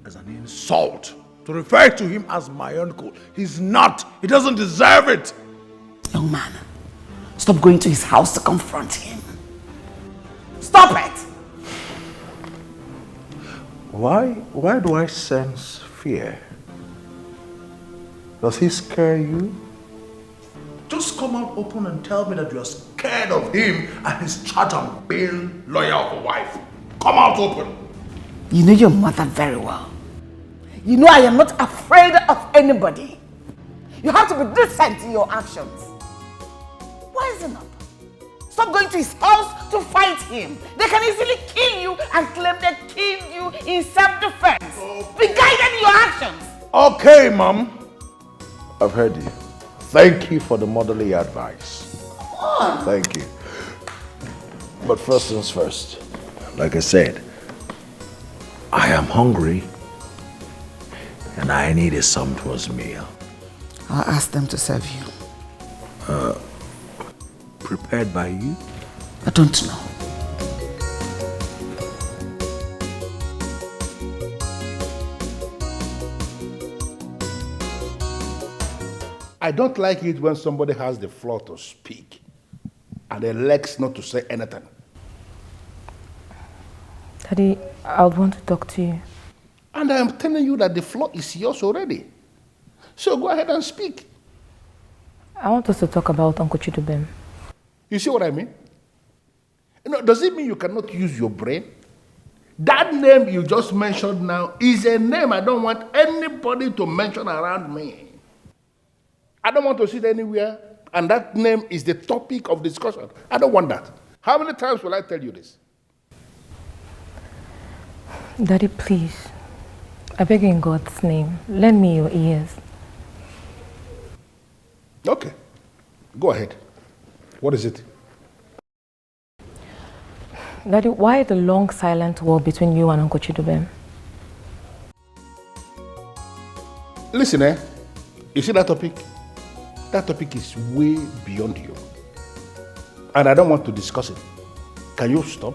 as an insult to refer to him as my uncle. He's not. He doesn't deserve it. Young man, stop going to his house to confront him. Stop it! Why do I sense fear? Does he scare you? Just come out open and tell me that you're scared of him and his charge and bail lawyer of a wife. Come out open. You know your mother very well. You know I am not afraid of anybody. You have to be decent in your actions. Wisen up. Stop going to his house to fight him. They can easily kill you and claim they killed you in self-defense. Be guided in your actions. Okay, Mom. I've heard you. Thank you for the motherly advice. Come on. Thank you. But first things first, like I said, I am hungry and I need a sumptuous meal. I'll ask them to serve you. Prepared by you? I don't know. I don't like it when somebody has the floor to speak and the legs not to say anything. Daddy, I want to talk to you. And I am telling you that the floor is yours already. So go ahead and speak. I want us to talk about Uncle Chidubem. You see what I mean? You know, does it mean you cannot use your brain? That name you just mentioned now is a name I don't want anybody to mention around me. I don't want to sit anywhere and that name is the topic of discussion. I don't want that. How many times will I tell you this? Daddy, please. I beg you in God's name, lend me your ears. Okay. Go ahead. What is it? Daddy, why the long silent war between you and Uncle Chidubem? Listen, you see that topic? That topic is way beyond you. And I don't want to discuss it. Can you stop?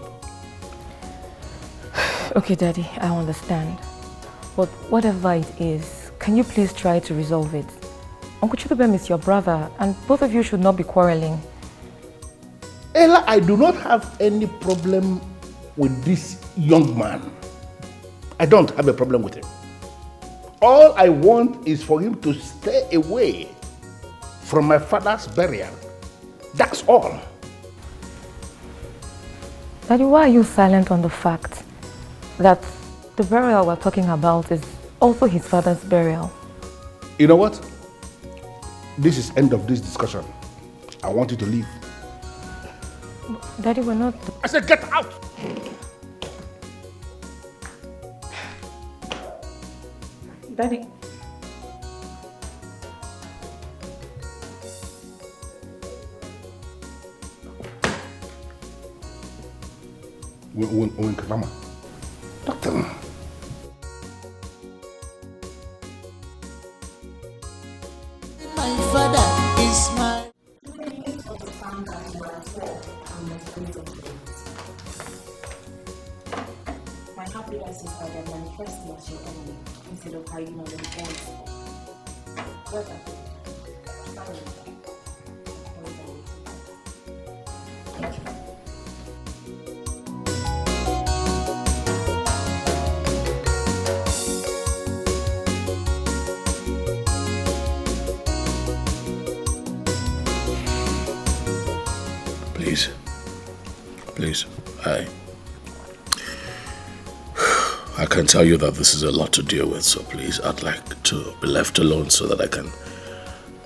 Okay, Daddy, I understand. But whatever it is, can you please try to resolve it? Uncle Chidubem is your brother, and both of you should not be quarreling. Ella, I do not have any problem with this young man. I don't have a problem with him. All I want is for him to stay away from my father's burial. That's all. Daddy, why are you silent on the fact that the burial we're talking about is also his father's burial? You know what? This is end of this discussion. I want you to leave. Daddy, we're not... I said get out! Daddy... Mama. Doctor. My father is my... My happiness is that they're manifesting as your enemy instead of hiding on them ends. Please, I can tell you that this is a lot to deal with, so please, I'd like to be left alone so that I can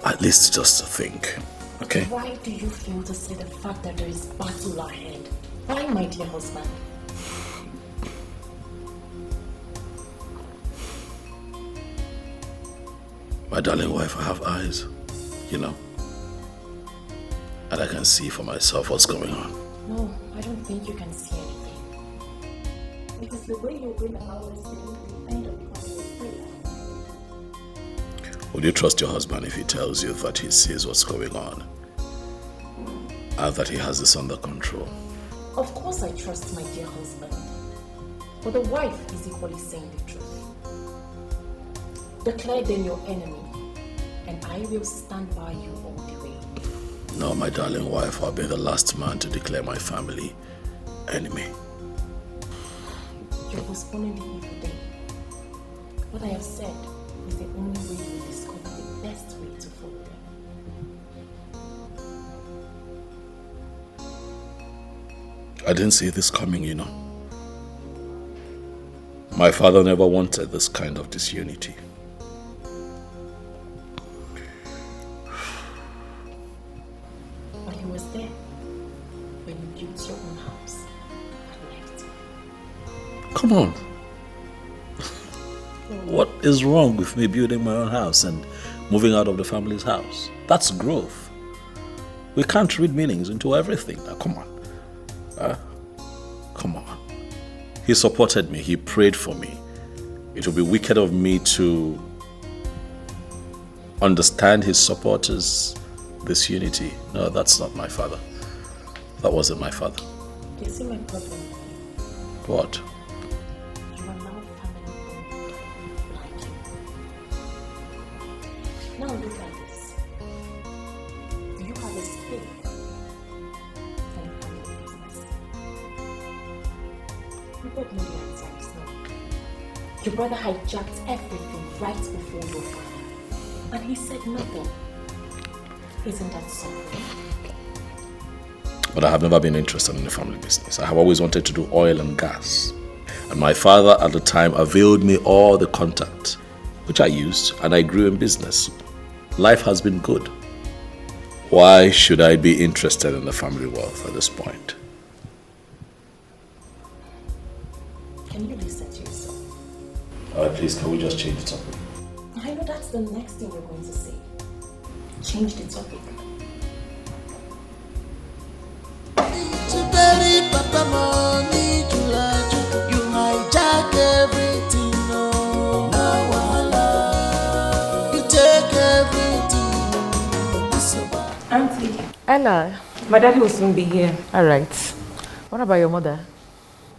at least just think, okay? Why do you feel to say the fact that there is battle ahead? Why, my dear husband? My darling wife, I have eyes, you know, and I can see for myself what's going on. No, I don't think you can see anything. Because the way you bring about this thing, end up becoming a Would you trust your husband if he tells you that he sees what's going on and that he has this under control? Of course I trust my dear husband. But the wife is equally saying the truth. Declare them your enemy, and I will stand by you all the way. No, my darling wife, I'll be the last man to declare my family enemy. You're postponing the evil day. What I have said is the only way you will discover the best way to follow them. I didn't see this coming, you know. My father never wanted this kind of disunity. But he was there when you built your own house and left. Come on. What is wrong with me building my own house and moving out of the family's house? That's growth. We can't read meanings into everything. Now, come on. Come on. He supported me. He prayed for me. It would be wicked of me to understand his supporters' disunity. No, that's not my father. That wasn't my father. You see my problem? What? You are now family like you. Now look at this. You have a stake and family business. You both know the answer is no. Your brother hijacked everything right before your father, and he said nothing. Isn't that something? But I have never been interested in the family business. I have always wanted to do oil and gas. And my father at the time availed me all the contact, which I used, and I grew in business. Life has been good. Why should I be interested in the family wealth at this point? Can you listen to yourself? Please, can we just change the topic? I know that's the next thing you're going to say. Change the topic. To bury Papa money to large, you hijack everything, no. Now Allah, you take everything. It's so bad. Auntie. Ella. My daddy will soon be here. All right. What about your mother?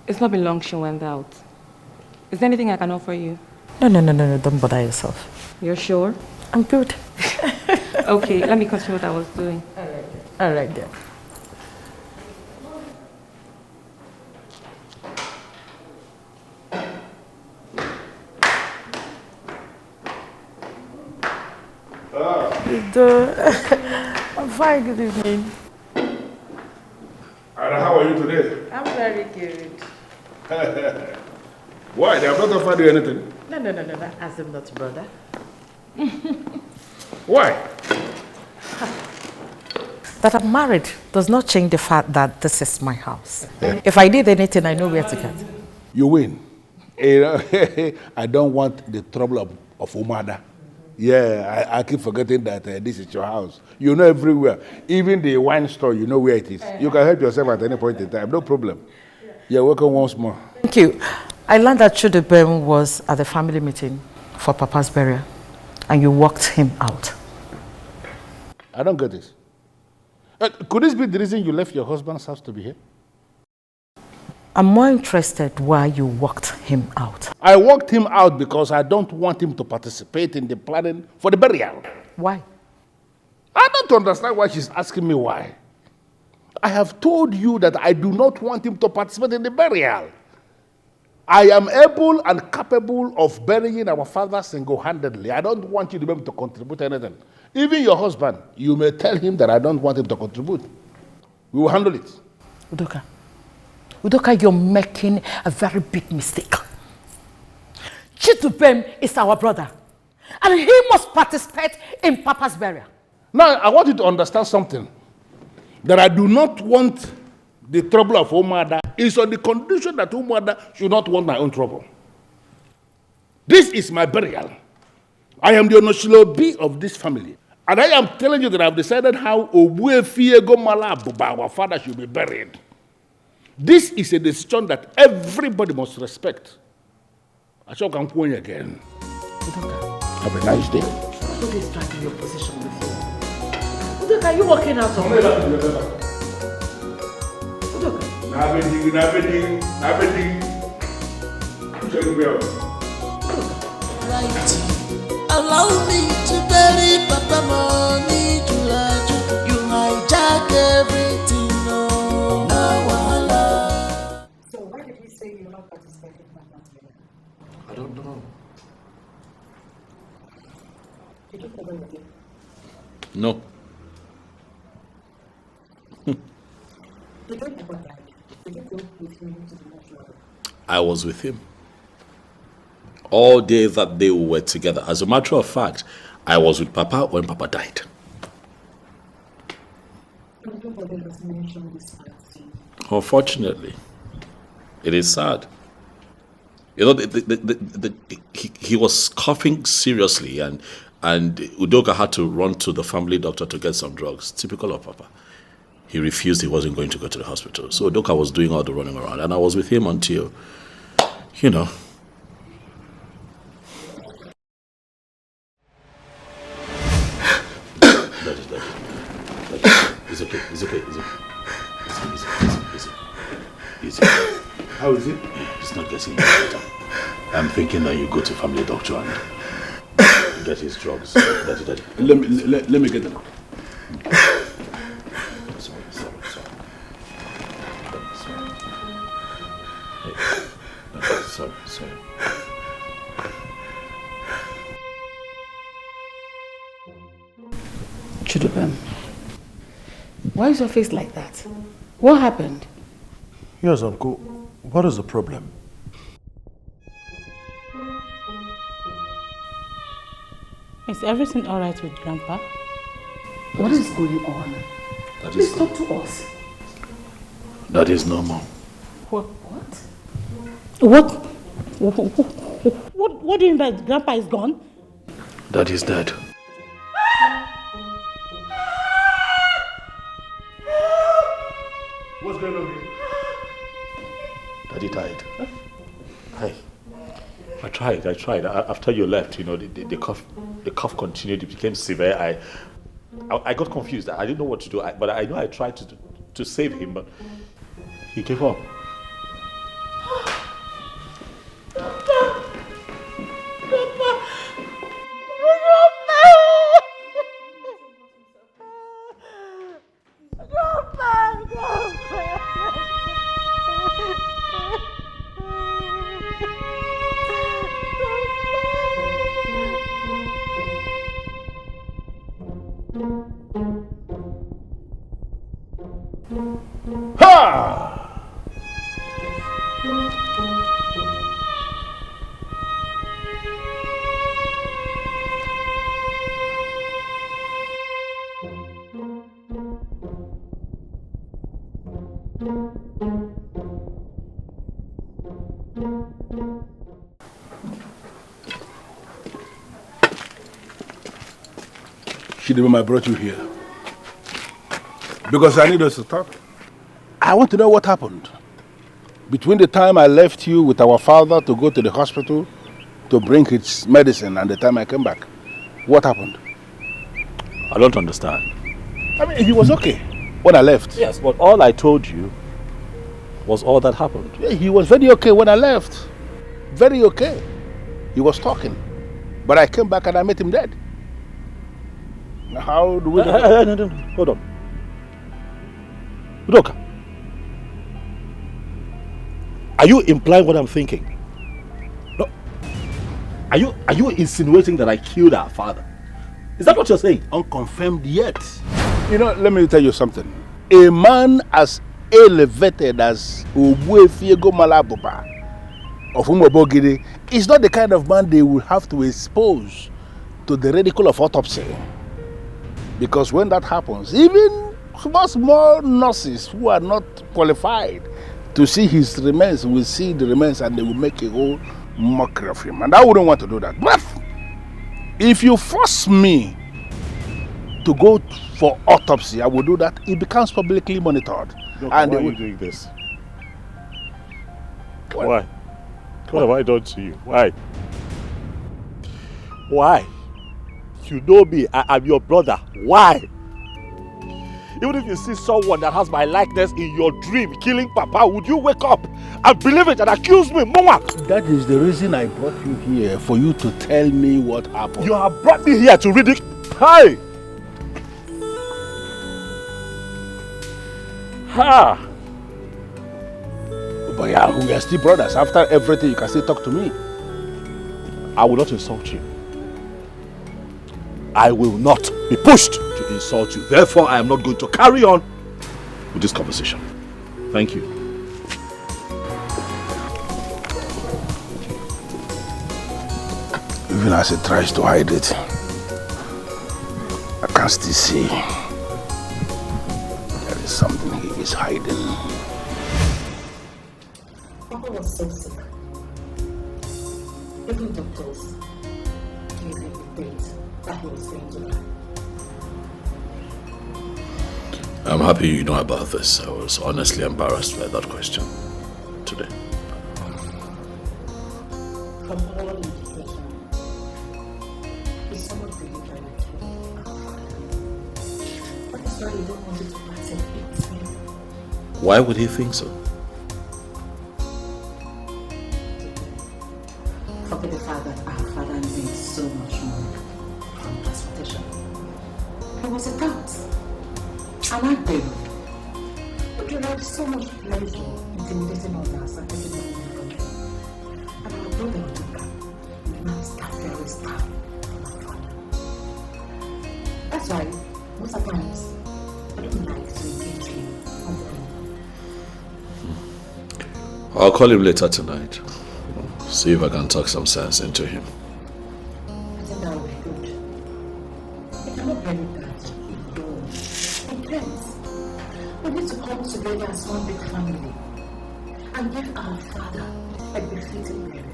It's not been long she went out. Is there anything I can offer you? No, don't bother yourself. You're sure? I'm good. Okay, let me continue what I was doing. All right then. I'm fine, good evening. And how are you today? I'm very good. Why? They have not offered you anything? No. As I'm not brother. Why? That I'm married does not change the fact that this is my house. If I did anything, I know where to get. You win. I don't want the trouble of Umada. Yeah, I keep forgetting that this is your house. You know everywhere. Even the wine store, you know where it is. You can help yourself at any point in time. No problem. You're welcome once more. Thank you. I learned that Chudubem was at the family meeting for Papa's burial, and you walked him out. I don't get this. Could this be the reason you left your husband's house to be here? I'm more interested why you walked him out. I walked him out because I don't want him to participate in the planning for the burial. Why? I don't understand why she's asking me why. I have told you that I do not want him to participate in the burial. I am able and capable of burying our father single-handedly. I don't want you to be able to contribute anything. Even your husband, you may tell him that I don't want him to contribute. We will handle it. Udoka, you're making a very big mistake. Chidubem is our brother, and he must participate in Papa's burial. Now, I want you to understand something. That I do not want the trouble of Umada is on the condition that Umada should not want my own trouble. This is my burial. I am the Onoshilobi of this family. And I am telling you that I've decided how Obuefiego Malabuba, our father, should be buried. This is a decision that everybody must respect. I shall come again. Have a nice day. Who is dragging your position with you? Udoka, are you walking out of Right. Allow me to bury Papa money to Laju. You hijack everything, no wahala. So why did he say you're not participating in my family? I don't know. Did you cover with him? No. The day Papa died, did you go with him to the mortuary? I was with him. All day that they were together. As a matter of fact, I was with Papa when Papa died. But nobody has mentioned this part. Unfortunately, it is sad. You know, he was coughing seriously, and Udoka had to run to the family doctor to get some drugs. Typical of Papa. He refused. He wasn't going to go to the hospital. So Udoka was doing all the running around, and I was with him until, you know. It's okay. Easy. How is it? It's not getting better. I'm thinking that you go to family doctor and get his drugs. Daddy. Let me get them. Sorry. Chidubem, why is your face like that? What happened? Yes, Uncle. What is the problem? Is everything all right with Grandpa? What is going on? Please talk to us. That is normal. What? What do you mean by Grandpa is gone? That is dead. What's going on here? Daddy died. Hi. I tried. After you left, you know, the cough continued. It became severe. I got confused. I didn't know what to do. But I know I tried to save him, but he gave up. Ha! Chidibem, I brought you here because I need us to talk. I want to know what happened between the time I left you with our father to go to the hospital to bring his medicine and the time I came back. What happened? I don't understand. I mean, he was okay when I left. Yes, but all I told you was all that happened. Yeah, he was very okay when I left. Very okay. He was talking. But I came back and I met him dead. How do we... No, hold on. Udoka, are you implying what I'm thinking? No. Are you insinuating that I killed our father? Is that what you're saying? Unconfirmed yet. You know, let me tell you something. A man as elevated as Ogbuefiego Malabuba of Umobogiri is not the kind of man they will have to expose to the ridicule of autopsy. Because when that happens, even small nurses who are not qualified to see his remains will see the remains and they will make a whole mockery of him. And I wouldn't want to do that. But if you force me to go for autopsy, I will do that. It becomes publicly monitored. Look, and why are you doing this? Why? What have I done to you? Why? Why? You know me, I'm your brother. Why? Even if you see someone that has my likeness in your dream killing Papa, would you wake up and believe it and accuse me, Mama? That is the reason I brought you here, for you to tell me what happened. You have brought me here to ridicule. Hi! Ha! But yeah, we are still brothers. After everything, you can still talk to me. I will not insult you. I will not be pushed to insult you. Therefore, I am not going to carry on with this conversation. Thank you. Even as he tries to hide it, I can still see there is something he is hiding. Papa was so sick. Even doctors gave him the date that he was going to die. I'm happy you know about this. I was honestly embarrassed by that question today. From all indication, he's somewhat really trying to kill our father. That is why you don't want it to pass a big thing. Why would he think so? Forget the fact that our father made so much money from transportation. He was a tout. And I did. But you had so much pleasure intimidating others and taking money in the country. And our brother Obodo now stabbed very stab from my father. That's why most of the times I don't like to engage him on the phone. I'll call him later tonight. See if I can talk some sense into him. I think that would be good. If you're not very bad, we need to come together as one big family and give our father a befitting burial.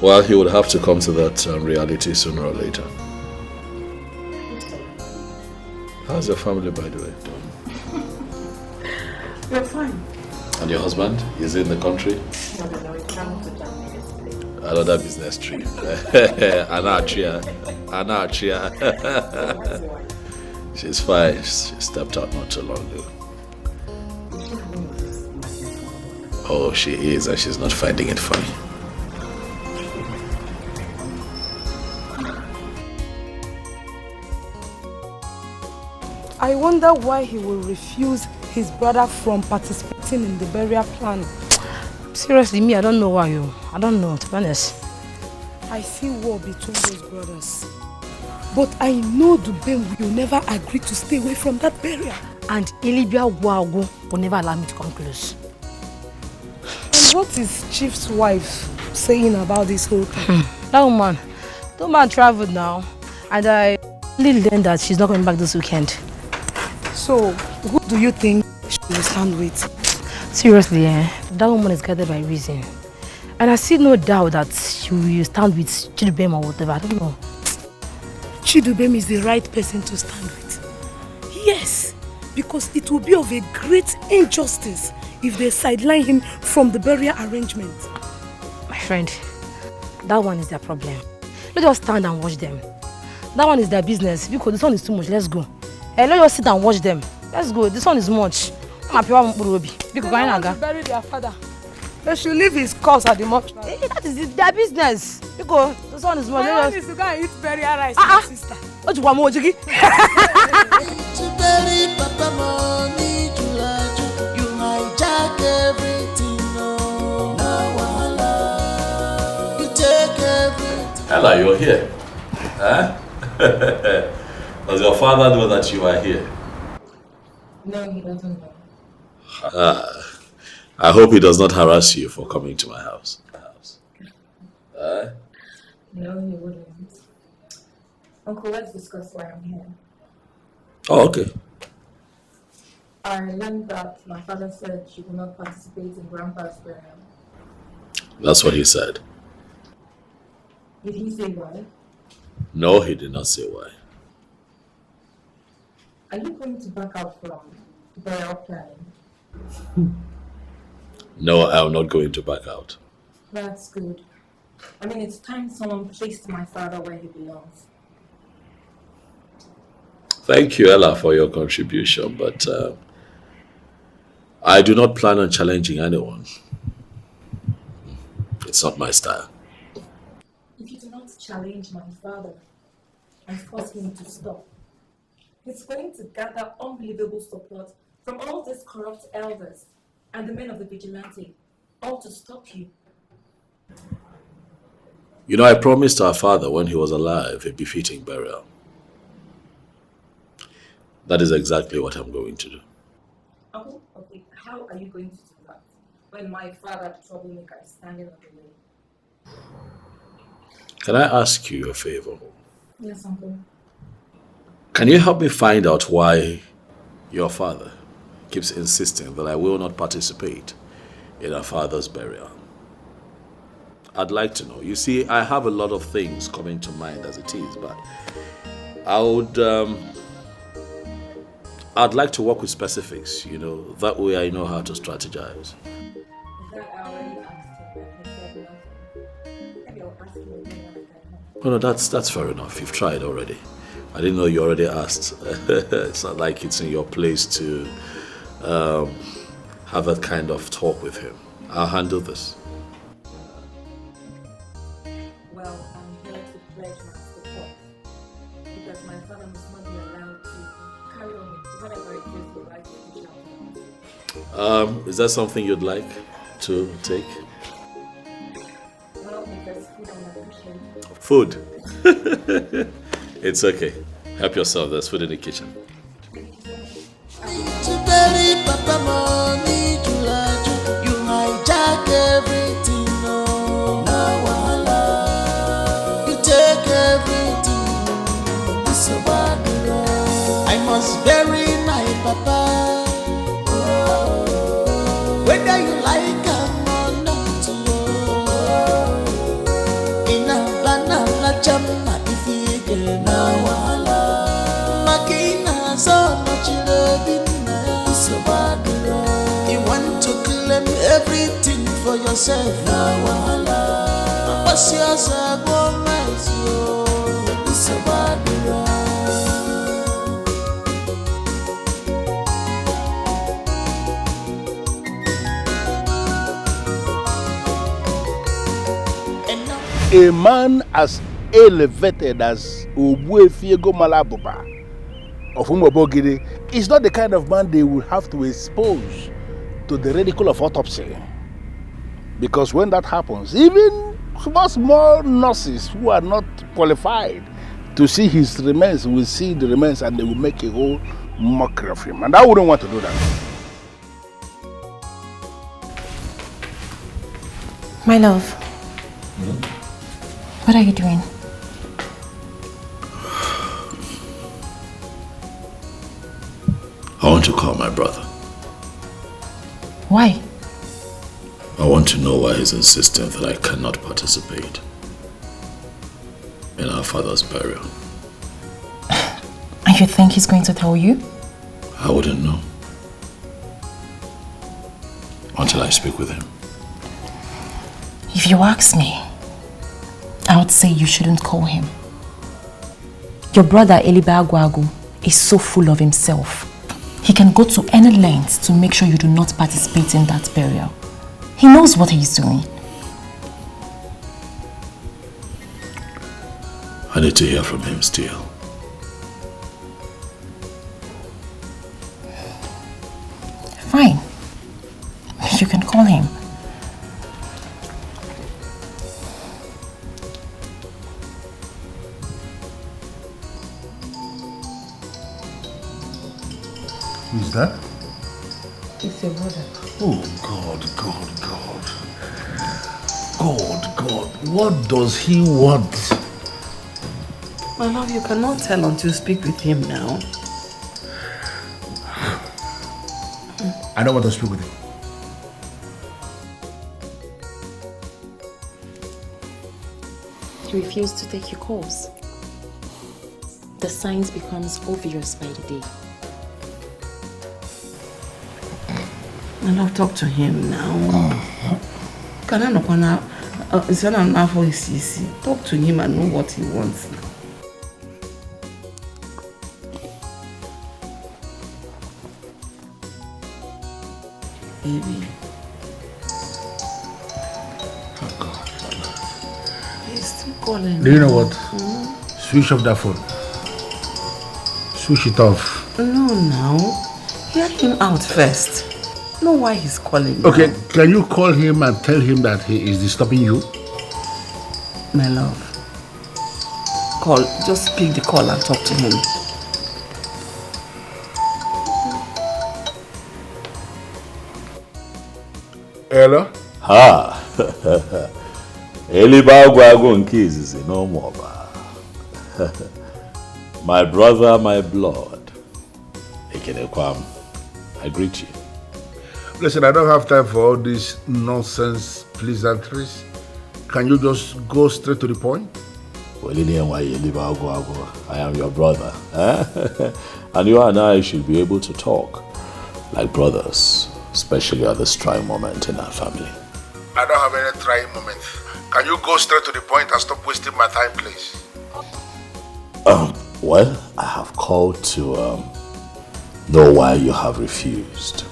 Well, he would have to come to that reality sooner or later. How's your family, by the way, doing? We're fine. And your husband? Is he in the country? No, he traveled to Germany yesterday. Another business trip. Anarchia. She's fine. She stepped out not too long ago. Oh, she is, and she's not finding it funny. I wonder why he will refuse his brother from participating in the burial plan. Seriously, me, I don't know why. I don't know, to be honest. I see war between those brothers. But I know Dubem will never agree to stay away from that burial. And Ilibia Wago will never allow me to come close. And what is Chief's wife saying about this whole thing? That woman traveled now. And I only learned that she's not coming back this weekend. So, who do you think she will stand with? Seriously, that woman is guided by reason. And I see no doubt that she will stand with Chidubem or whatever. I don't know. Chidubem is the right person to stand with. Yes, because it will be of a great injustice if they sideline him from the burial arrangement. My friend, that one is their problem. Let us stand and watch them. That one is their business. Because this one is too much. Let's go. Hey, let us sit and watch them. Let's go. This one is much. They want to bury their father. They should leave his corpse at the mortuary. That is their business. Because this one is much. My one is to go and eat burial rice with my sister. What do you want more, Jiggy? To bury Papa money, you hijack everything. No wahala. You take everything. Ella, you're here. Huh? Does your father know that you are here? No, he doesn't know. I hope he does not harass you for coming to my house. No, he wouldn't. Uncle, let's discuss why I'm here. Oh, okay. I learned that my father said she will not participate in Grandpa's burial. That's what he said. Did he say why? No, he did not say why. Are you going to back out from the burial planning? No, I am not going to back out. That's good. I mean, it's time someone placed my father where he belongs. Thank you, Ella, for your contribution, but I do not plan on challenging anyone. It's not my style. If you do not challenge my father and force him to stop, he's going to gather unbelievable support from all these corrupt elders and the men of the vigilante, all to stop you. You know, I promised our father when he was alive a befitting burial. That is exactly what I'm going to do. Okay, how are you going to do that when my father, the troublemaker, is standing on the way? Can I ask you a favor? Yes, Uncle. Can you help me find out why your father keeps insisting that I will not participate in our father's burial? I'd like to know. You see, I have a lot of things coming to mind as it is, but I'd like to work with specifics, you know, that way I know how to strategize. Oh, no, that's fair enough. You've tried already. I didn't know you already asked. It's not like it's in your place to have that kind of talk with him. I'll handle this. Well, I'm here to pledge my support because my father must not be allowed to carry on with whatever it is he likes to do. Is that something you'd like to take? Well, if there's food, I'm appreciating. Food? It's okay. Help yourself. There's food in the kitchen. To bury Papa money, you hijack everything. No wahala. You take everything. It's so bad. I must bury my papa. Whether you like him or not. In a banana jam, if you get no wahala. Makina so much loving. So bad. You want to claim everything for yourself. No wahala. What's yours? I go mess you. So bad. A man as elevated as Ogbuefiego Malabuba of Umobogiri is not the kind of man they will have to expose to the ridicule of autopsy. Because when that happens, even small nurses who are not qualified to see his remains will see the remains and they will make a whole mockery of him. And I wouldn't want to do that. My love, what are you doing? I want to call my brother. Why? I want to know why he's insisting that I cannot participate in our father's burial. And you think he's going to tell you? I wouldn't know until I speak with him. If you ask me, I would say you shouldn't call him. Your brother Eliba Agwagu is so full of himself. He can go to any length to make sure you do not participate in that burial. He knows what he's doing. I need to hear from him still. Fine. You can call him. Who's that? It's your brother. Oh, God. God, what does he want? My love, you cannot tell until you speak with him now. I don't want to speak with him. He refused to take your calls. The signs becomes obvious by the day. My love, talk to him now. Can I not now? It's not enough for his easy. Talk to him and know what he wants now. Baby. Oh God. He's still calling. Do you know what? Switch off that phone. Switch it off. No, now. Hear him out first. Know why he's calling. Okay, now. can you call him and tell him that he is disturbing you? My love. Call. Just pick the call and talk to him. Hello? Ha! Elibagwago nkizizi no more. My brother, my blood. Ekenekwam, I greet you. Listen, I don't have time for all these nonsense pleasantries. Can you just go straight to the point? Well, I am your brother. And you and I should be able to talk like brothers, especially at this trying moment in our family. I don't have any trying moment. Can you go straight to the point and stop wasting my time, please? Well, I have called to know why you have refused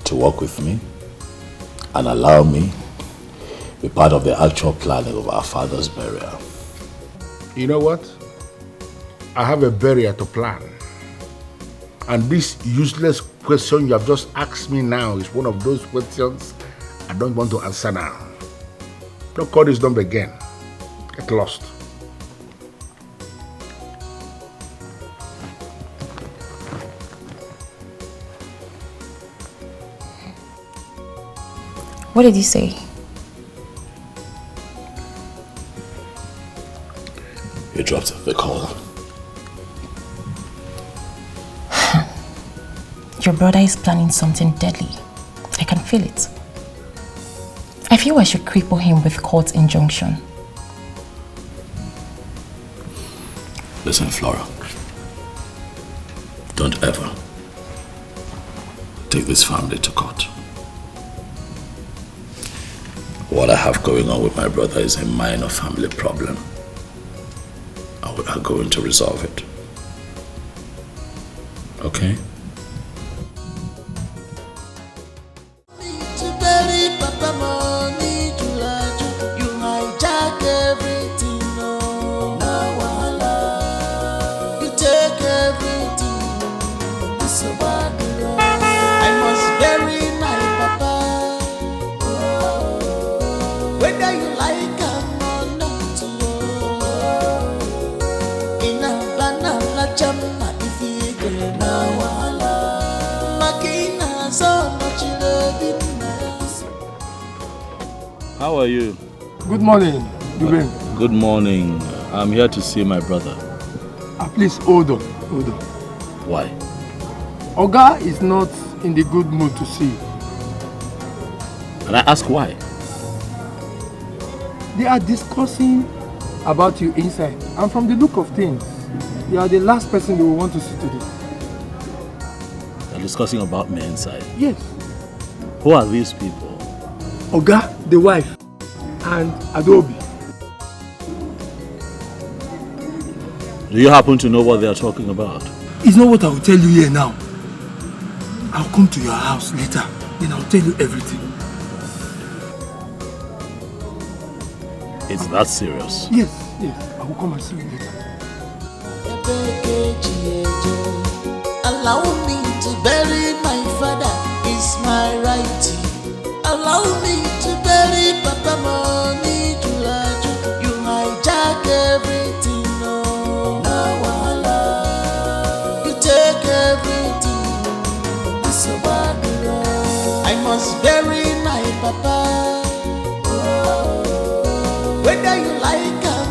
to work with me and allow me be part of the actual planning of our father's burial. You know what? I have a burial to plan. And this useless question you have just asked me now is one of those questions I don't want to answer now. Don't call this number again. Get lost. What did you say? You dropped the call. Your brother is planning something deadly. I can feel it. I feel I should cripple him with court injunction. Listen, Flora. Don't ever take this family to court. What I have going on with my brother is a minor family problem. And we are going to resolve it. Okay? How are you? Good morning, Dubem. Good morning. I'm here to see my brother. Please, hold on. Why? Oga is not in the good mood to see you. And I ask why? They are discussing about you inside. And from the look of things, you are the last person they will want to see today. They're discussing about me inside? Yes. Who are these people? Oga, the wife, and Adobe. Do you happen to know what they are talking about? It's not what I will tell you here now. I'll come to your house later, then I'll tell you everything. It's that serious? Yes. I will come and see you later. Allow me to bury my father, it's my right. Allow me to bury Papa Money Julaju. You hijack everything, no wahala. You take everything, it's a bad road. I must bury my papa. Whether you like or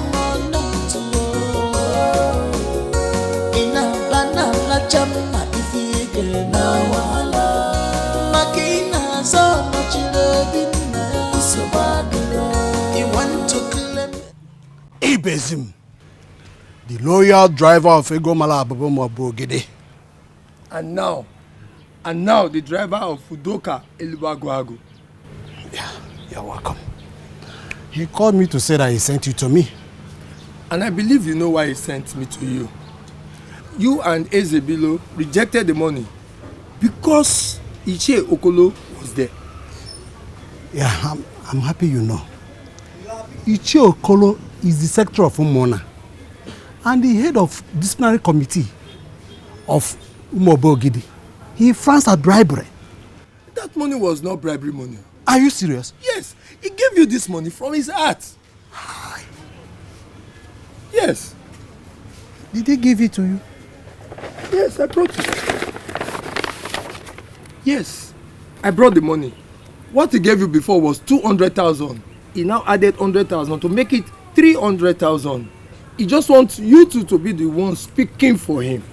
not, in a banana chama if you get no wahala. Makina so much loving, so bad. You want to claim Ibezim, the loyal driver of Egomala Abobomo Bogede. And now the driver of Udoka Elubagwago. Yeah, you're welcome. He called me to say that he sent you to me. And I believe you know why he sent me to you. You and Ezebilo rejected the money because Iche Okolo was there. Yeah, I'm happy you know. Iche Okolo is the secretary of Umona and the head of disciplinary committee of Umobogidi. He frowns at bribery. That money was not bribery money. Are you serious? Yes, he gave you this money from his heart. Yes. Did he give it to you? Yes, I brought it. Yes, I brought the money. What he gave you before was 200,000. He now added 100,000 to make it 300,000. He just wants you two to be the one speaking for him.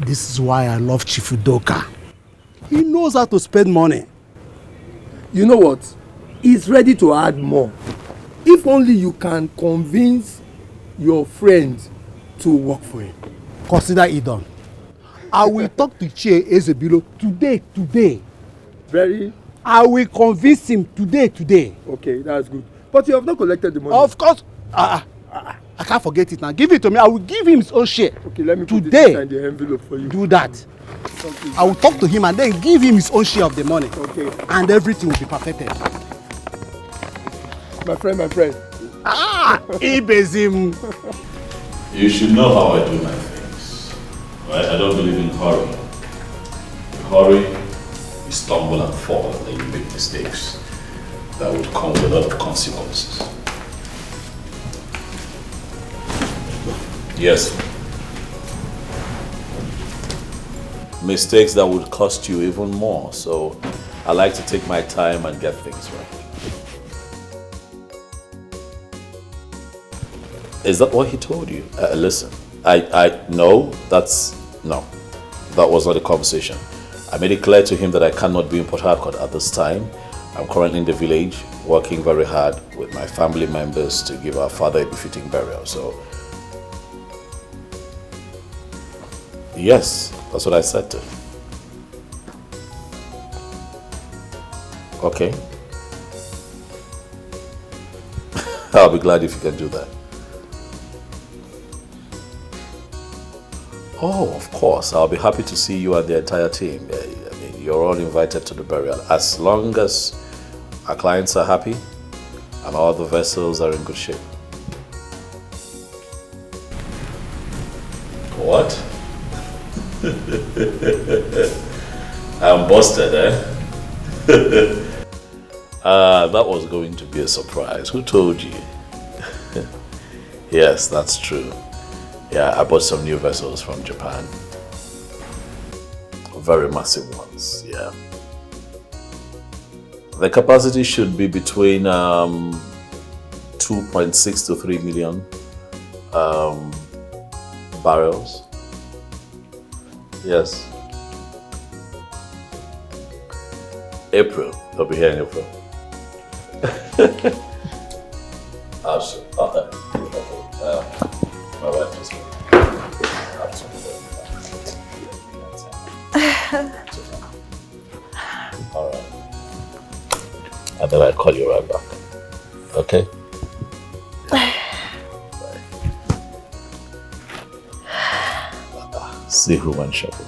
This is why I love Chief Udoka. He knows how to spend money. You know what? He's ready to add more. If only you can convince your friend to work for him. Consider it done. I will talk to Chie Ezebilo today. I will convince him today. Okay, that's good. But you have not collected the money. Of course. I can't forget it now. Give it to me. I will give him his own share. Okay, let me put today. It inside the envelope for you. Do that. Okay. I will talk to him and then give him his own share of the money. Okay. And everything will be perfected. My friend. Ibezim. You should know how I do my things. Right? I don't believe in hurry. In hurry, you stumble and fall and then you make mistakes that would come with a lot of consequences. Yes. Mistakes that would cost you even more. So I like to take my time and get things right. Is that what he told you? Listen, no, that was not the conversation. I made it clear to him that I cannot be in Port Harcourt at this time. I'm currently in the village, working very hard with my family members to give our father a befitting burial. So, yes, that's what I said to him. Okay. I'll be glad if you can do that. Oh, of course. I'll be happy to see you and the entire team. I mean, you're all invited to the burial. As long as our clients are happy and all the vessels are in good shape. What? I'm busted, eh? That was going to be a surprise. Who told you? Yes, that's true. Yeah, I bought some new vessels from Japan. Very massive ones, yeah. The capacity should be between 2.6 to 3 million barrels. Yes. April. They'll be here in April. Absolutely. Okay. My wife just all right. And then I'll call you right back. Okay? See who went shopping.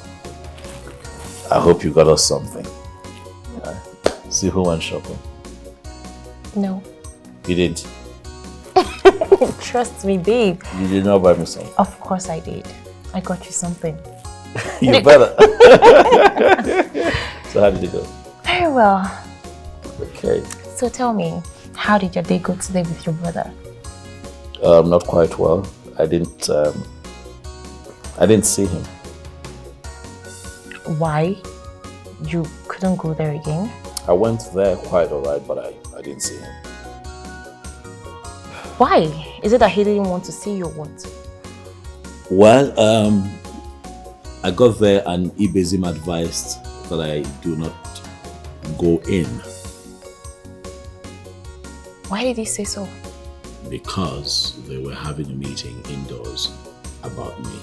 I hope you got us something. See who went shopping. No. You didn't? Trust me, babe. You did not buy me something. Of course I did. I got you something. You better. So how did it go? Very well. Okay. So tell me, how did your day go today with your brother? Not quite well. I didn't see him. Why? You couldn't go there again? I went there quite alright, but I didn't see him. Why? Is it that he didn't want to see you or what? Well, I got there and Ibezim advised that I do not go in. Why did he say so? Because they were having a meeting indoors about me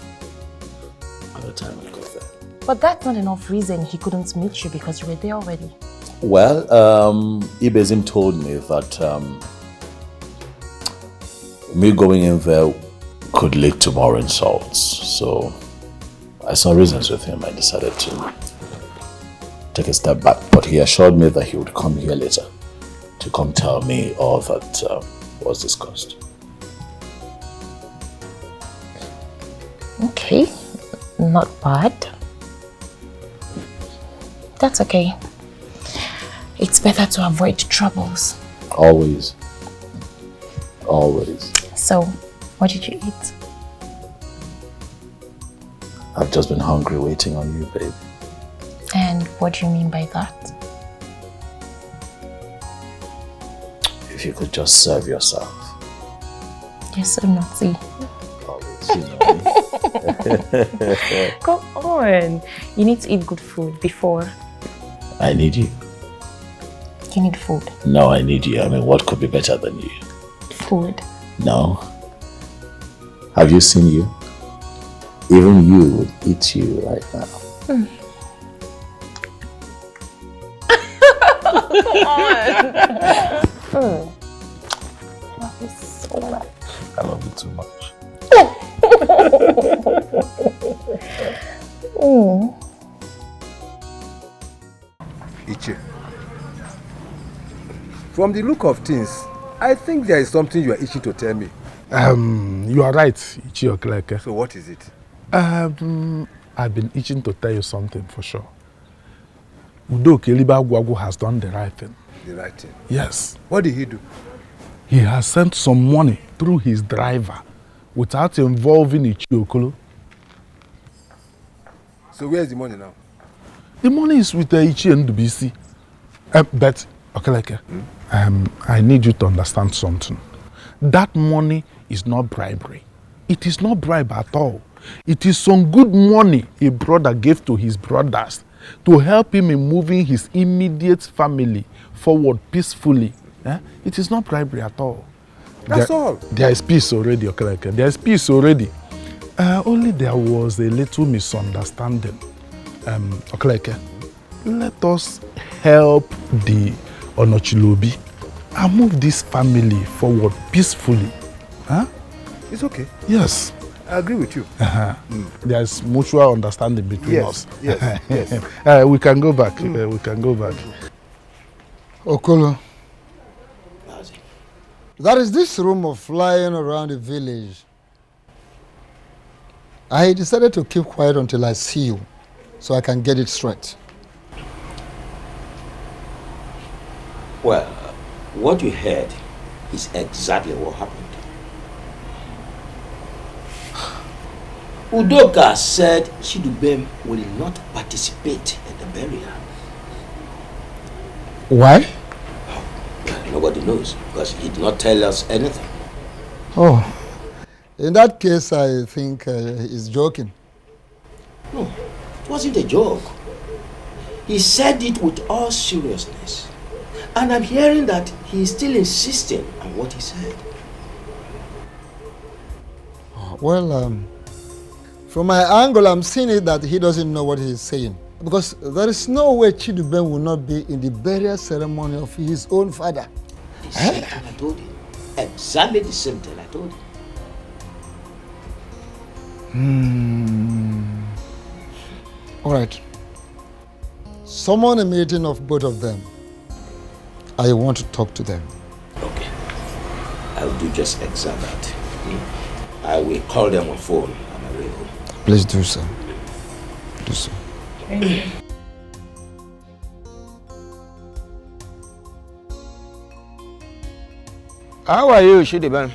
at the time I got there. But that's not enough reason he couldn't meet you because you were there already. Well, Ibezim told me that me going in there could lead to more insults. So I saw reasons with him. I decided to take a step back. But he assured me that he would come here later to come tell me all that was discussed. Okay, not bad. That's okay. It's better to avoid troubles. Always. Always. So, what did you eat? I've just been hungry waiting on you, babe. And what do you mean by that? If you could just serve yourself. You're so naughty. Always, you know me. Come on. You need to eat good food before. I need you. You need food. No, I need you. I mean, what could be better than you? Food. No. Have you seen you? Even you would eat you right now. Mm. I love you so much. I love you too much. Ichi, from the look of things, I think there is something you are itching to tell me. You are right, Ichi Okeleke. So what is it? I've been itching to tell you something for sure. Udo Kelibagwagu has done the right thing. The right thing? Yes. What did he do? He has sent some money through his driver without involving Ichi Okolo. So where is the money now? The money is with Ichi and BC. But, Okeleke, I need you to understand something. That money is not bribery. It is not bribe at all. It is some good money a brother gave to his brothers to help him in moving his immediate family forward peacefully. It is not bribery at all. That's all. There is peace already, Okeleke. There is peace already. Only there was a little misunderstanding. Okeleke, let us help the Onochilobi and move this family forward peacefully. Huh? It's okay. Yes. I agree with you. There is mutual understanding between us. Yes, yes. We can go back. We can go back. Okolo, there is this rumor flying around the village. I decided to keep quiet until I see you, so I can get it straight. Well, what you heard is exactly what happened. Udoka said Chidubem will not participate in the burial. Why? Nobody knows because he did not tell us anything. Oh, in that case, I think he's joking. No, it wasn't a joke. He said it with all seriousness. And I'm hearing that he is still insisting on what he said. Well, from my angle, I'm seeing it that he doesn't know what he's saying. Because there is no way Chidubem will not be in the burial ceremony of his own father. The same thing I told him. Exactly the same thing I told him. All right. Summon a meeting of both of them. I want to talk to them. Okay. I'll do just exactly that. I will call them on phone on my way home. Please do so. Do so. How are you, Shidiban?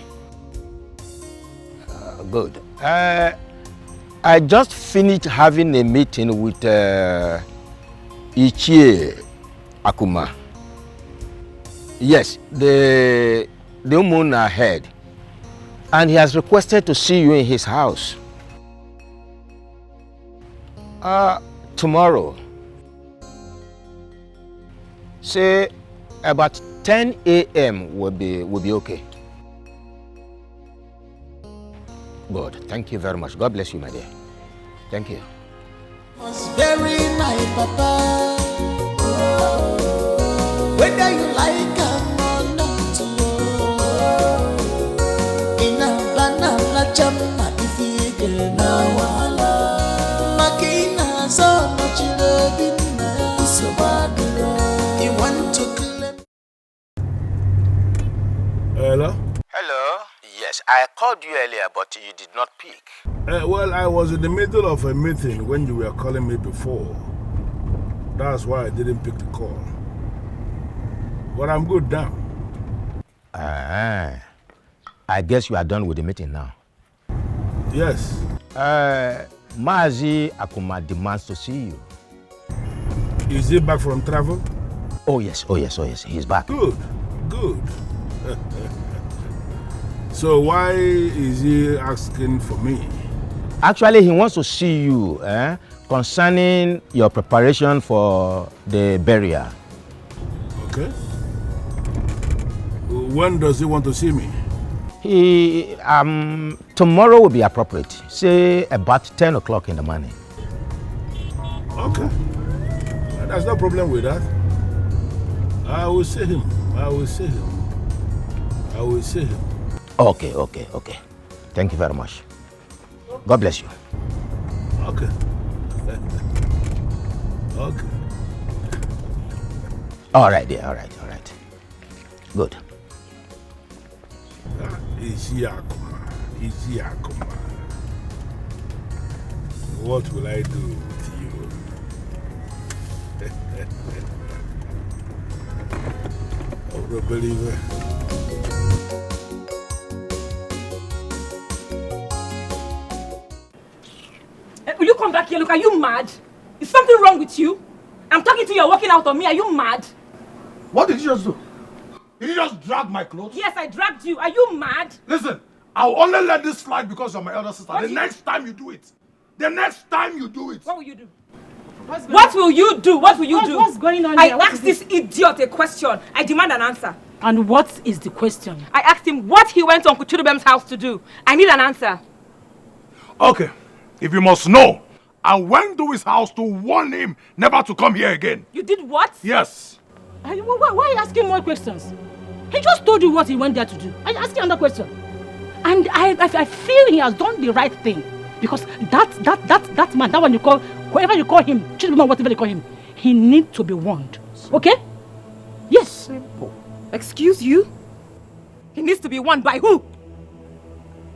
Good. I just finished having a meeting with Ichie Akuma. Yes, the moon ahead. And he has requested to see you in his house. Tomorrow. Say about 10 a.m. will be okay. Good. Thank you very much. God bless you, my dear. Thank you. Was bury my papa. Whether you like him or not. In a banana chama if you get now. Makina so much love in so bad. You want to claim. Hello? Hello? Yes, I called you earlier, but you did not pick. Well, I was in the middle of a meeting when you were calling me before. That's why I didn't pick the call. But I'm good now. I guess you are done with the meeting now. Yes. Mazi Akuma demands to see you. Is he back from travel? Oh yes, he's back. Good. So why is he asking for me? Actually, he wants to see you concerning your preparation for the burial. Okay. When does he want to see me? Tomorrow will be appropriate. Say about 10 o'clock in the morning. Okay. There's no problem with that. I will see him. Okay. Thank you very much. God bless you. Okay. All right, dear. All right. Good. Ichie Akuma. What will I do with you? Oh, the believer. Will you come back here? Look, are you mad? Is something wrong with you? I'm talking to you, you're walking out on me. Are you mad? What did you just do? Did you just drag my clothes? Yes, I dragged you. Are you mad? Listen, I'll only let this slide because you're my elder sister. The next time you do it. What will you do? What will you do? What's going on here? I asked this idiot a question. I demand an answer. And what is the question? I asked him what he went to Uncle Chidubem's house to do. I need an answer. Okay, if you must know, I went to his house to warn him never to come here again. You did what? Yes. Why are you asking more questions? He just told you what he went there to do. Are you asking another question? And I feel he has done the right thing. Because that man, that one you call, whoever you call him, Chidubem, whatever you call him, he needs to be warned. Okay? Yes. Simple. Excuse you? He needs to be warned by who?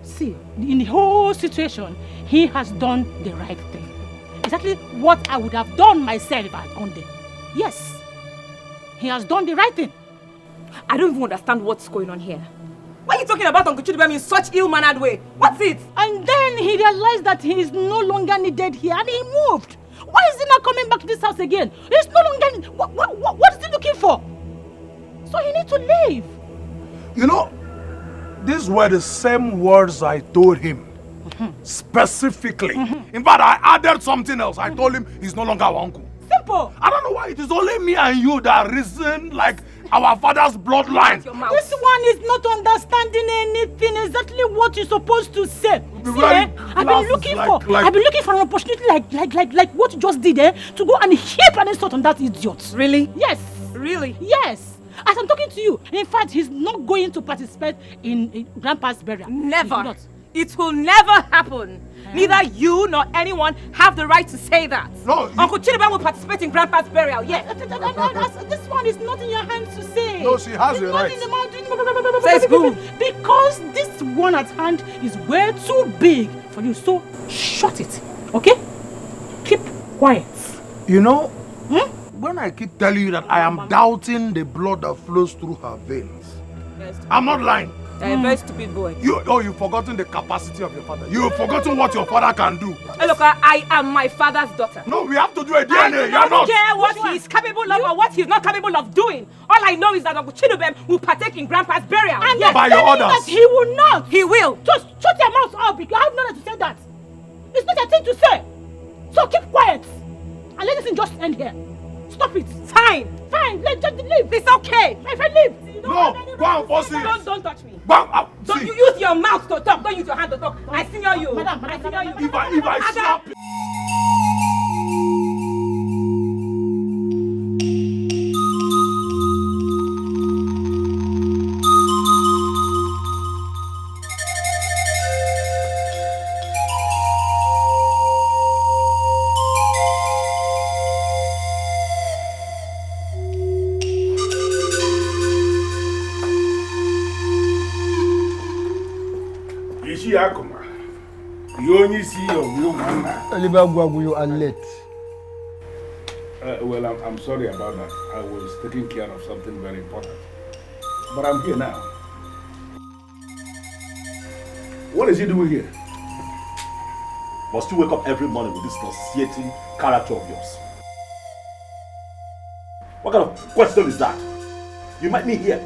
See, in the whole situation, he has done the right thing. Exactly what I would have done myself if I had gone there. Yes. He has done the right thing. I don't even understand what's going on here. Why are you talking about Uncle Chidubem in such ill-mannered way? What's it? And then he realized that he is no longer needed here and he moved. Why is he not coming back to this house again? He's no longer... What is he looking for? So he needs to leave. You know, these were the same words I told him. Specifically. In fact, I added something else. I told him he's no longer our uncle. Simple. I don't know why it is only me and you that reason like our father's bloodline. This one is not understanding anything. Exactly what you're supposed to say. See, I've been looking for an opportunity like what you just did, to go and heap an insult on that idiot. Really? Yes. Really? Yes. As I'm talking to you, in fact, he's not going to participate in Grandpa's burial. Never. It will never happen. Neither you nor anyone have the right to say that. No, Uncle Chidibem will participate in Grandpa's burial, yes. This one is not in your hands to say. No, she has the right. Says who? Because this one at hand is way too big for you. So shut it, okay? Keep quiet. You know, when I keep telling you that I am doubting the blood that flows through her veins, I'm not lying. You're a very stupid boy. You've forgotten the capacity of your father. You've forgotten what your father can do. Hey, look, I am my father's daughter. No, we have to do a DNA. I do not care what he's capable of or what he's not capable of doing. All I know is that Uncle Chidubem will partake in Grandpa's burial. And yes. By your orders. That he will not. He will. Just shut your mouth up because I have no right to say that. It's not a thing to say. So keep quiet. And let this thing just end here. Stop it. Fine. Let's just leave. It's okay. My friend, leave. No, go and force it. Don't touch me. Don't you use your mouth to talk. Don't use your hand to talk. I senior you. Madam, I senior you. If I slap you. You only see your blue man. You are late. Well, I'm sorry about that. I was taking care of something very important. But I'm here now. What is he doing here? Must you wake up every morning with this nauseating character of yours? What kind of question is that? You met me here.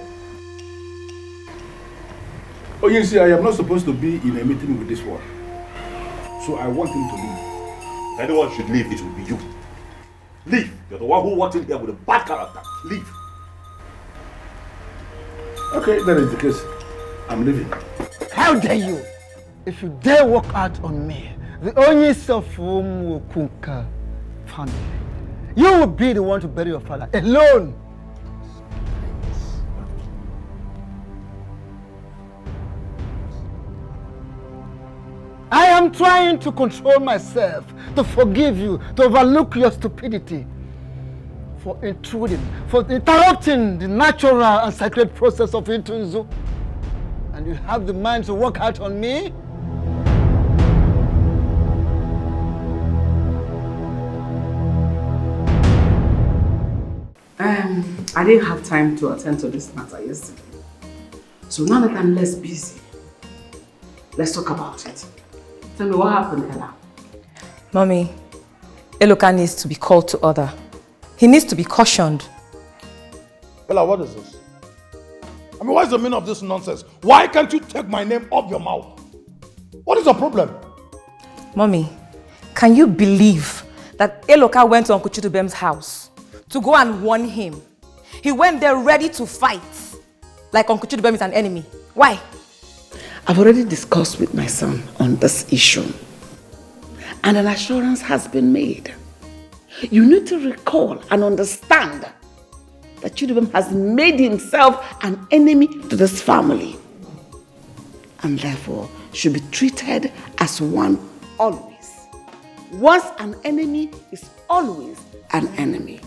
Oh, you see, I am not supposed to be in a meeting with this one. So I want him to leave. If anyone should leave, it will be you. Leave. You're the one who walked in here with a bad character. Leave. Okay, that is the case. I'm leaving. How dare you? If you dare walk out on me, the only son of Wukunka family, you will be the one to bury your father alone. I am trying to control myself, to forgive you, to overlook your stupidity, for intruding, for interrupting the natural and sacred process of Intunzu. And you have the mind to walk out on me? I didn't have time to attend to this matter yesterday. So now that I'm less busy, let's talk about it. Tell me what happened, Ella. Mommy, Eloka needs to be called to order. He needs to be cautioned. Ella, what is this? I mean, what is the meaning of this nonsense? Why can't you take my name off your mouth? What is the problem? Mommy, can you believe that Eloka went to Uncle Chidubem's house to go and warn him? He went there ready to fight, like Uncle Chidubem is an enemy. Why? I've already discussed with my son on this issue, and an assurance has been made. You need to recall and understand that Chidubem has made himself an enemy to this family, and therefore should be treated as one always. Once an enemy is always an enemy.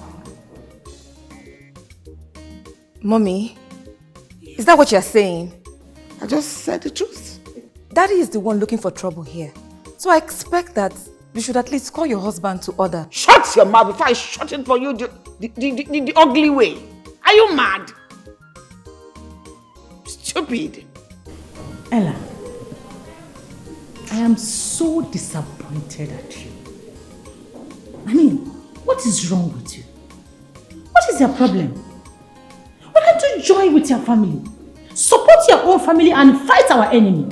Mommy, is that what you're saying? I just said the truth. Daddy is the one looking for trouble here. So I expect that you should at least call your husband to order. Shut your mouth before I shut it for you the ugly way. Are you mad? Stupid. Ella, I am so disappointed at you. I mean, what is wrong with you? What is your problem? Why can't you join with your family? Support your own family and fight our enemy.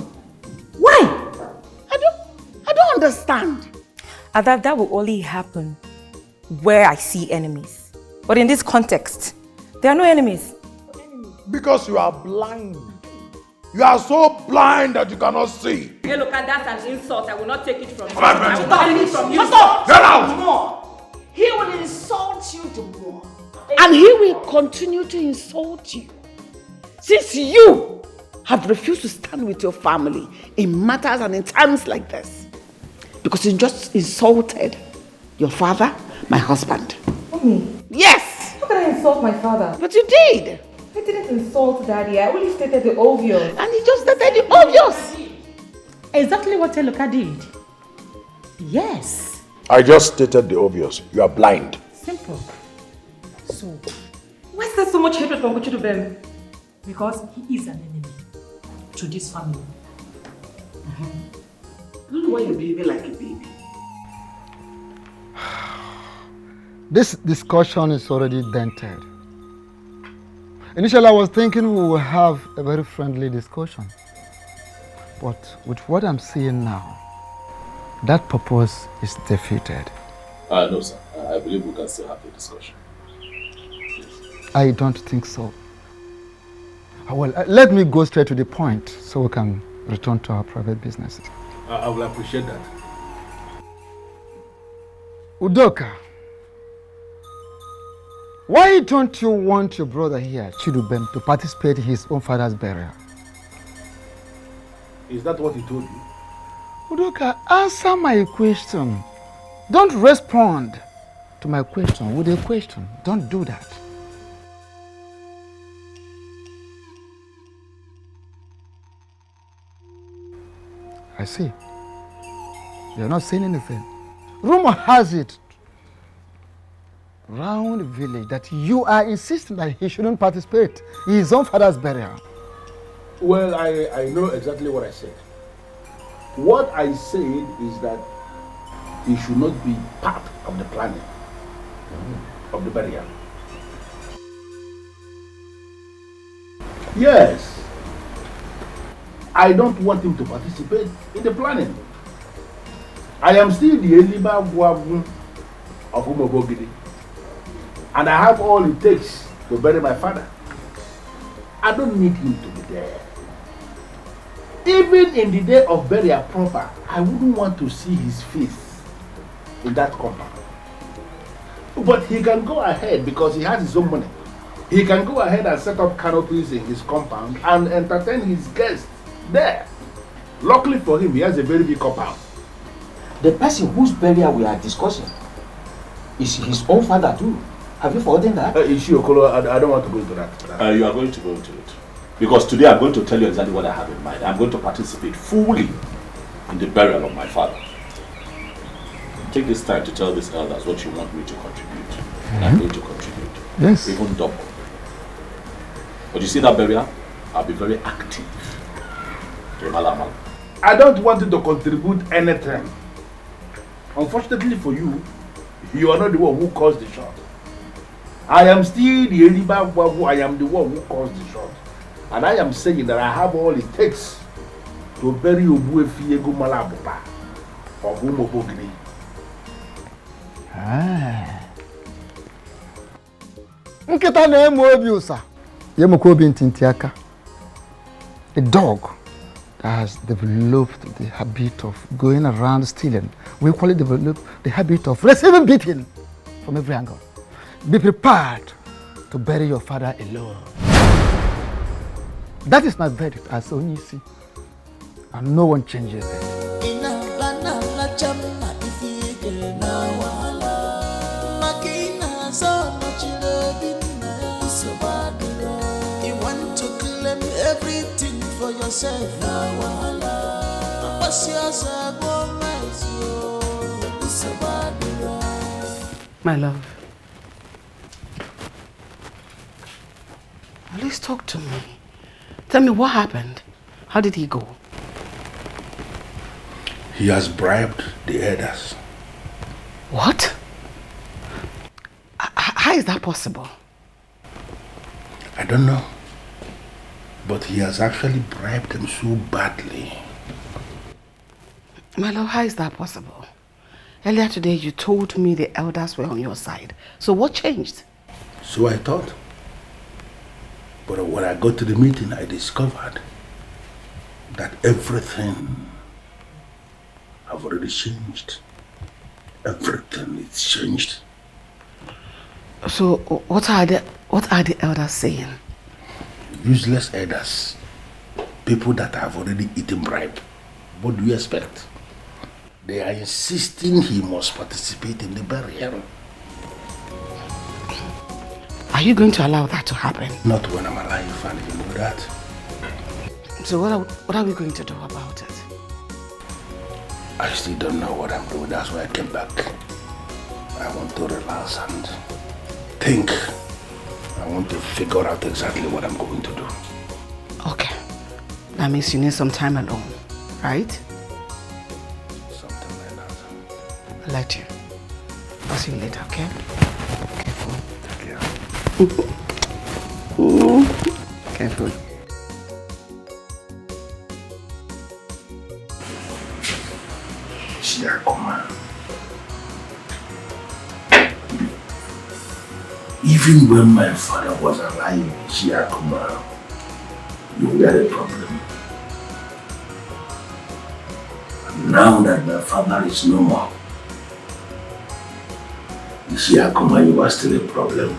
Why? I don't understand. That will only happen where I see enemies. But in this context, there are no enemies. Because you are blind. You are so blind that you cannot see. Hey, look, that's an insult. I will not take it from you. Come on, I will not take it from you. Stop! Get out! More. He will insult you the more. And he will continue to insult you. Since you have refused to stand with your family in matters and in times like this. Because you just insulted your father, my husband. Mommy. Yes! How can I insult my father? But you did. I didn't insult Daddy. I only stated the obvious. And he just stated the obvious. Exactly what Eloka did. Yes. I just stated the obvious. You are blind. Simple. So, why is there so much hatred from Kuchidubem? Because he is an enemy to this family. I don't know why you're behaving like a baby. This discussion is already dented. Initially, I was thinking we will have a very friendly discussion. But with what I'm seeing now, that purpose is defeated. No, sir. I believe we can still have the discussion. I don't think so. Well, let me go straight to the point so we can return to our private businesses. I will appreciate that. Udoka, why don't you want your brother here, Chidubem, to participate in his own father's burial? Is that what he told you? Udoka, answer my question. Don't respond to my question with a question. Don't do that. I see. You're not saying anything. Rumor has it round the village that you are insisting that he shouldn't participate in his own father's burial. Well, I know exactly what I said. What I said is that he should not be part of the planning of the burial. Yes. I don't want him to participate in the planning. I am still the Eliba Guavu of Umobogidi. And I have all it takes to bury my father. I don't need him to be there. Even in the day of burial proper, I wouldn't want to see his face in that compound. But he can go ahead because he has his own money. He can go ahead and set up canopies in his compound and entertain his guests there. Luckily for him, he has a very big compound. The person whose burial we are discussing is his own father too. Have you forgotten that? Ishiokolo, I don't want to go into that. You are going to go into it. Because today I'm going to tell you exactly what I have in mind. I'm going to participate fully in the burial of my father. Take this time to tell these elders what you want me to contribute. And I'm going to contribute. Yes. Even double. But you see that burial? I'll be very active. I don't want you to contribute anything. Unfortunately for you, you are not the one who caused the shot. I am still the Eliba Wabu. I am the one who caused the shot. And I am saying that I have all it takes to bury Obuefi Ego Malabupa of Umobogini. Nkita na emu obi usa. Yemoko obi ntintiaka. A dog that has developed the habit of going around stealing. We equally develop the habit of receiving beating from every angle. Be prepared to bury your father alone. That is my verdict as Onyisi. And no one changes it. You want to claim everything for yourself. My love, please talk to me. Tell me what happened. How did he go? He has bribed the elders. What? How is that possible? I don't know. But he has actually bribed them so badly. My love, how is that possible? Earlier today, you told me the elders were on your side. So what changed? So I thought. But when I got to the meeting, I discovered that everything have already changed. Everything is changed. So what are the elders saying? Useless elders. People that have already eaten bribe. What do you expect? They are insisting he must participate in the burial. Are you going to allow that to happen? Not when I'm alive, and you know that. So what are we going to do about it? I still don't know what I'm doing. That's why I came back. I want to relax and think. I want to figure out exactly what I'm going to do. Okay. That means you need some time alone, right? Something like that. I'll let you. I'll see you later, okay? Careful. Careful. Even when my father was alive, Shiakuma, you were a problem. And now that my father is no more, Shiakuma, you are still a problem.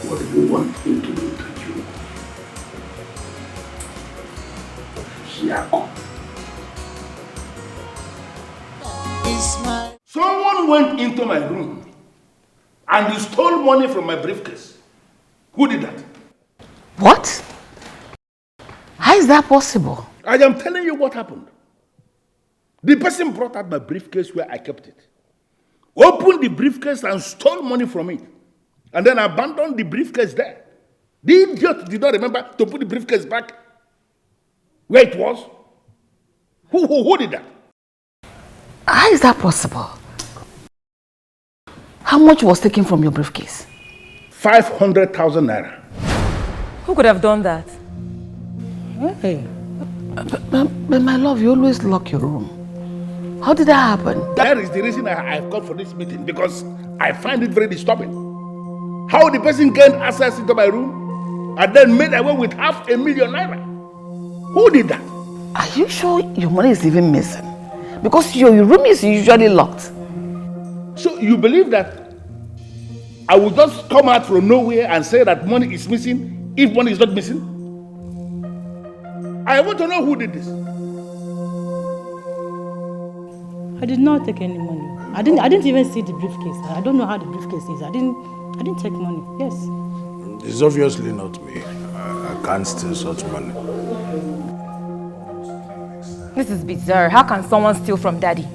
What do you want me to do to you? Shiakuma. Someone went into my room and he stole money from my briefcase. Who did that? What? How is that possible? I am telling you what happened. The person brought out my briefcase where I kept it, opened the briefcase and stole money from it, and then abandoned the briefcase there. The idiot did not remember to put the briefcase back where it was. Who did that? How is that possible? How much was taken from your briefcase? 500,000 naira. Who could have done that? Hey. But my love, you always lock your room. How did that happen? That is the reason I've come for this meeting, because I find it very disturbing. How the person gained access into my room and then made away with 500,000 naira. Who did that? Are you sure your money is even missing? Because your room is usually locked. So you believe that I will just come out from nowhere and say that money is missing if money is not missing? I want to know who did this. I did not take any money. I didn't even see the briefcase. I don't know how the briefcase is. I didn't take money. Yes. It's obviously not me. I can't steal such money. This is bizarre. How can someone steal from Daddy?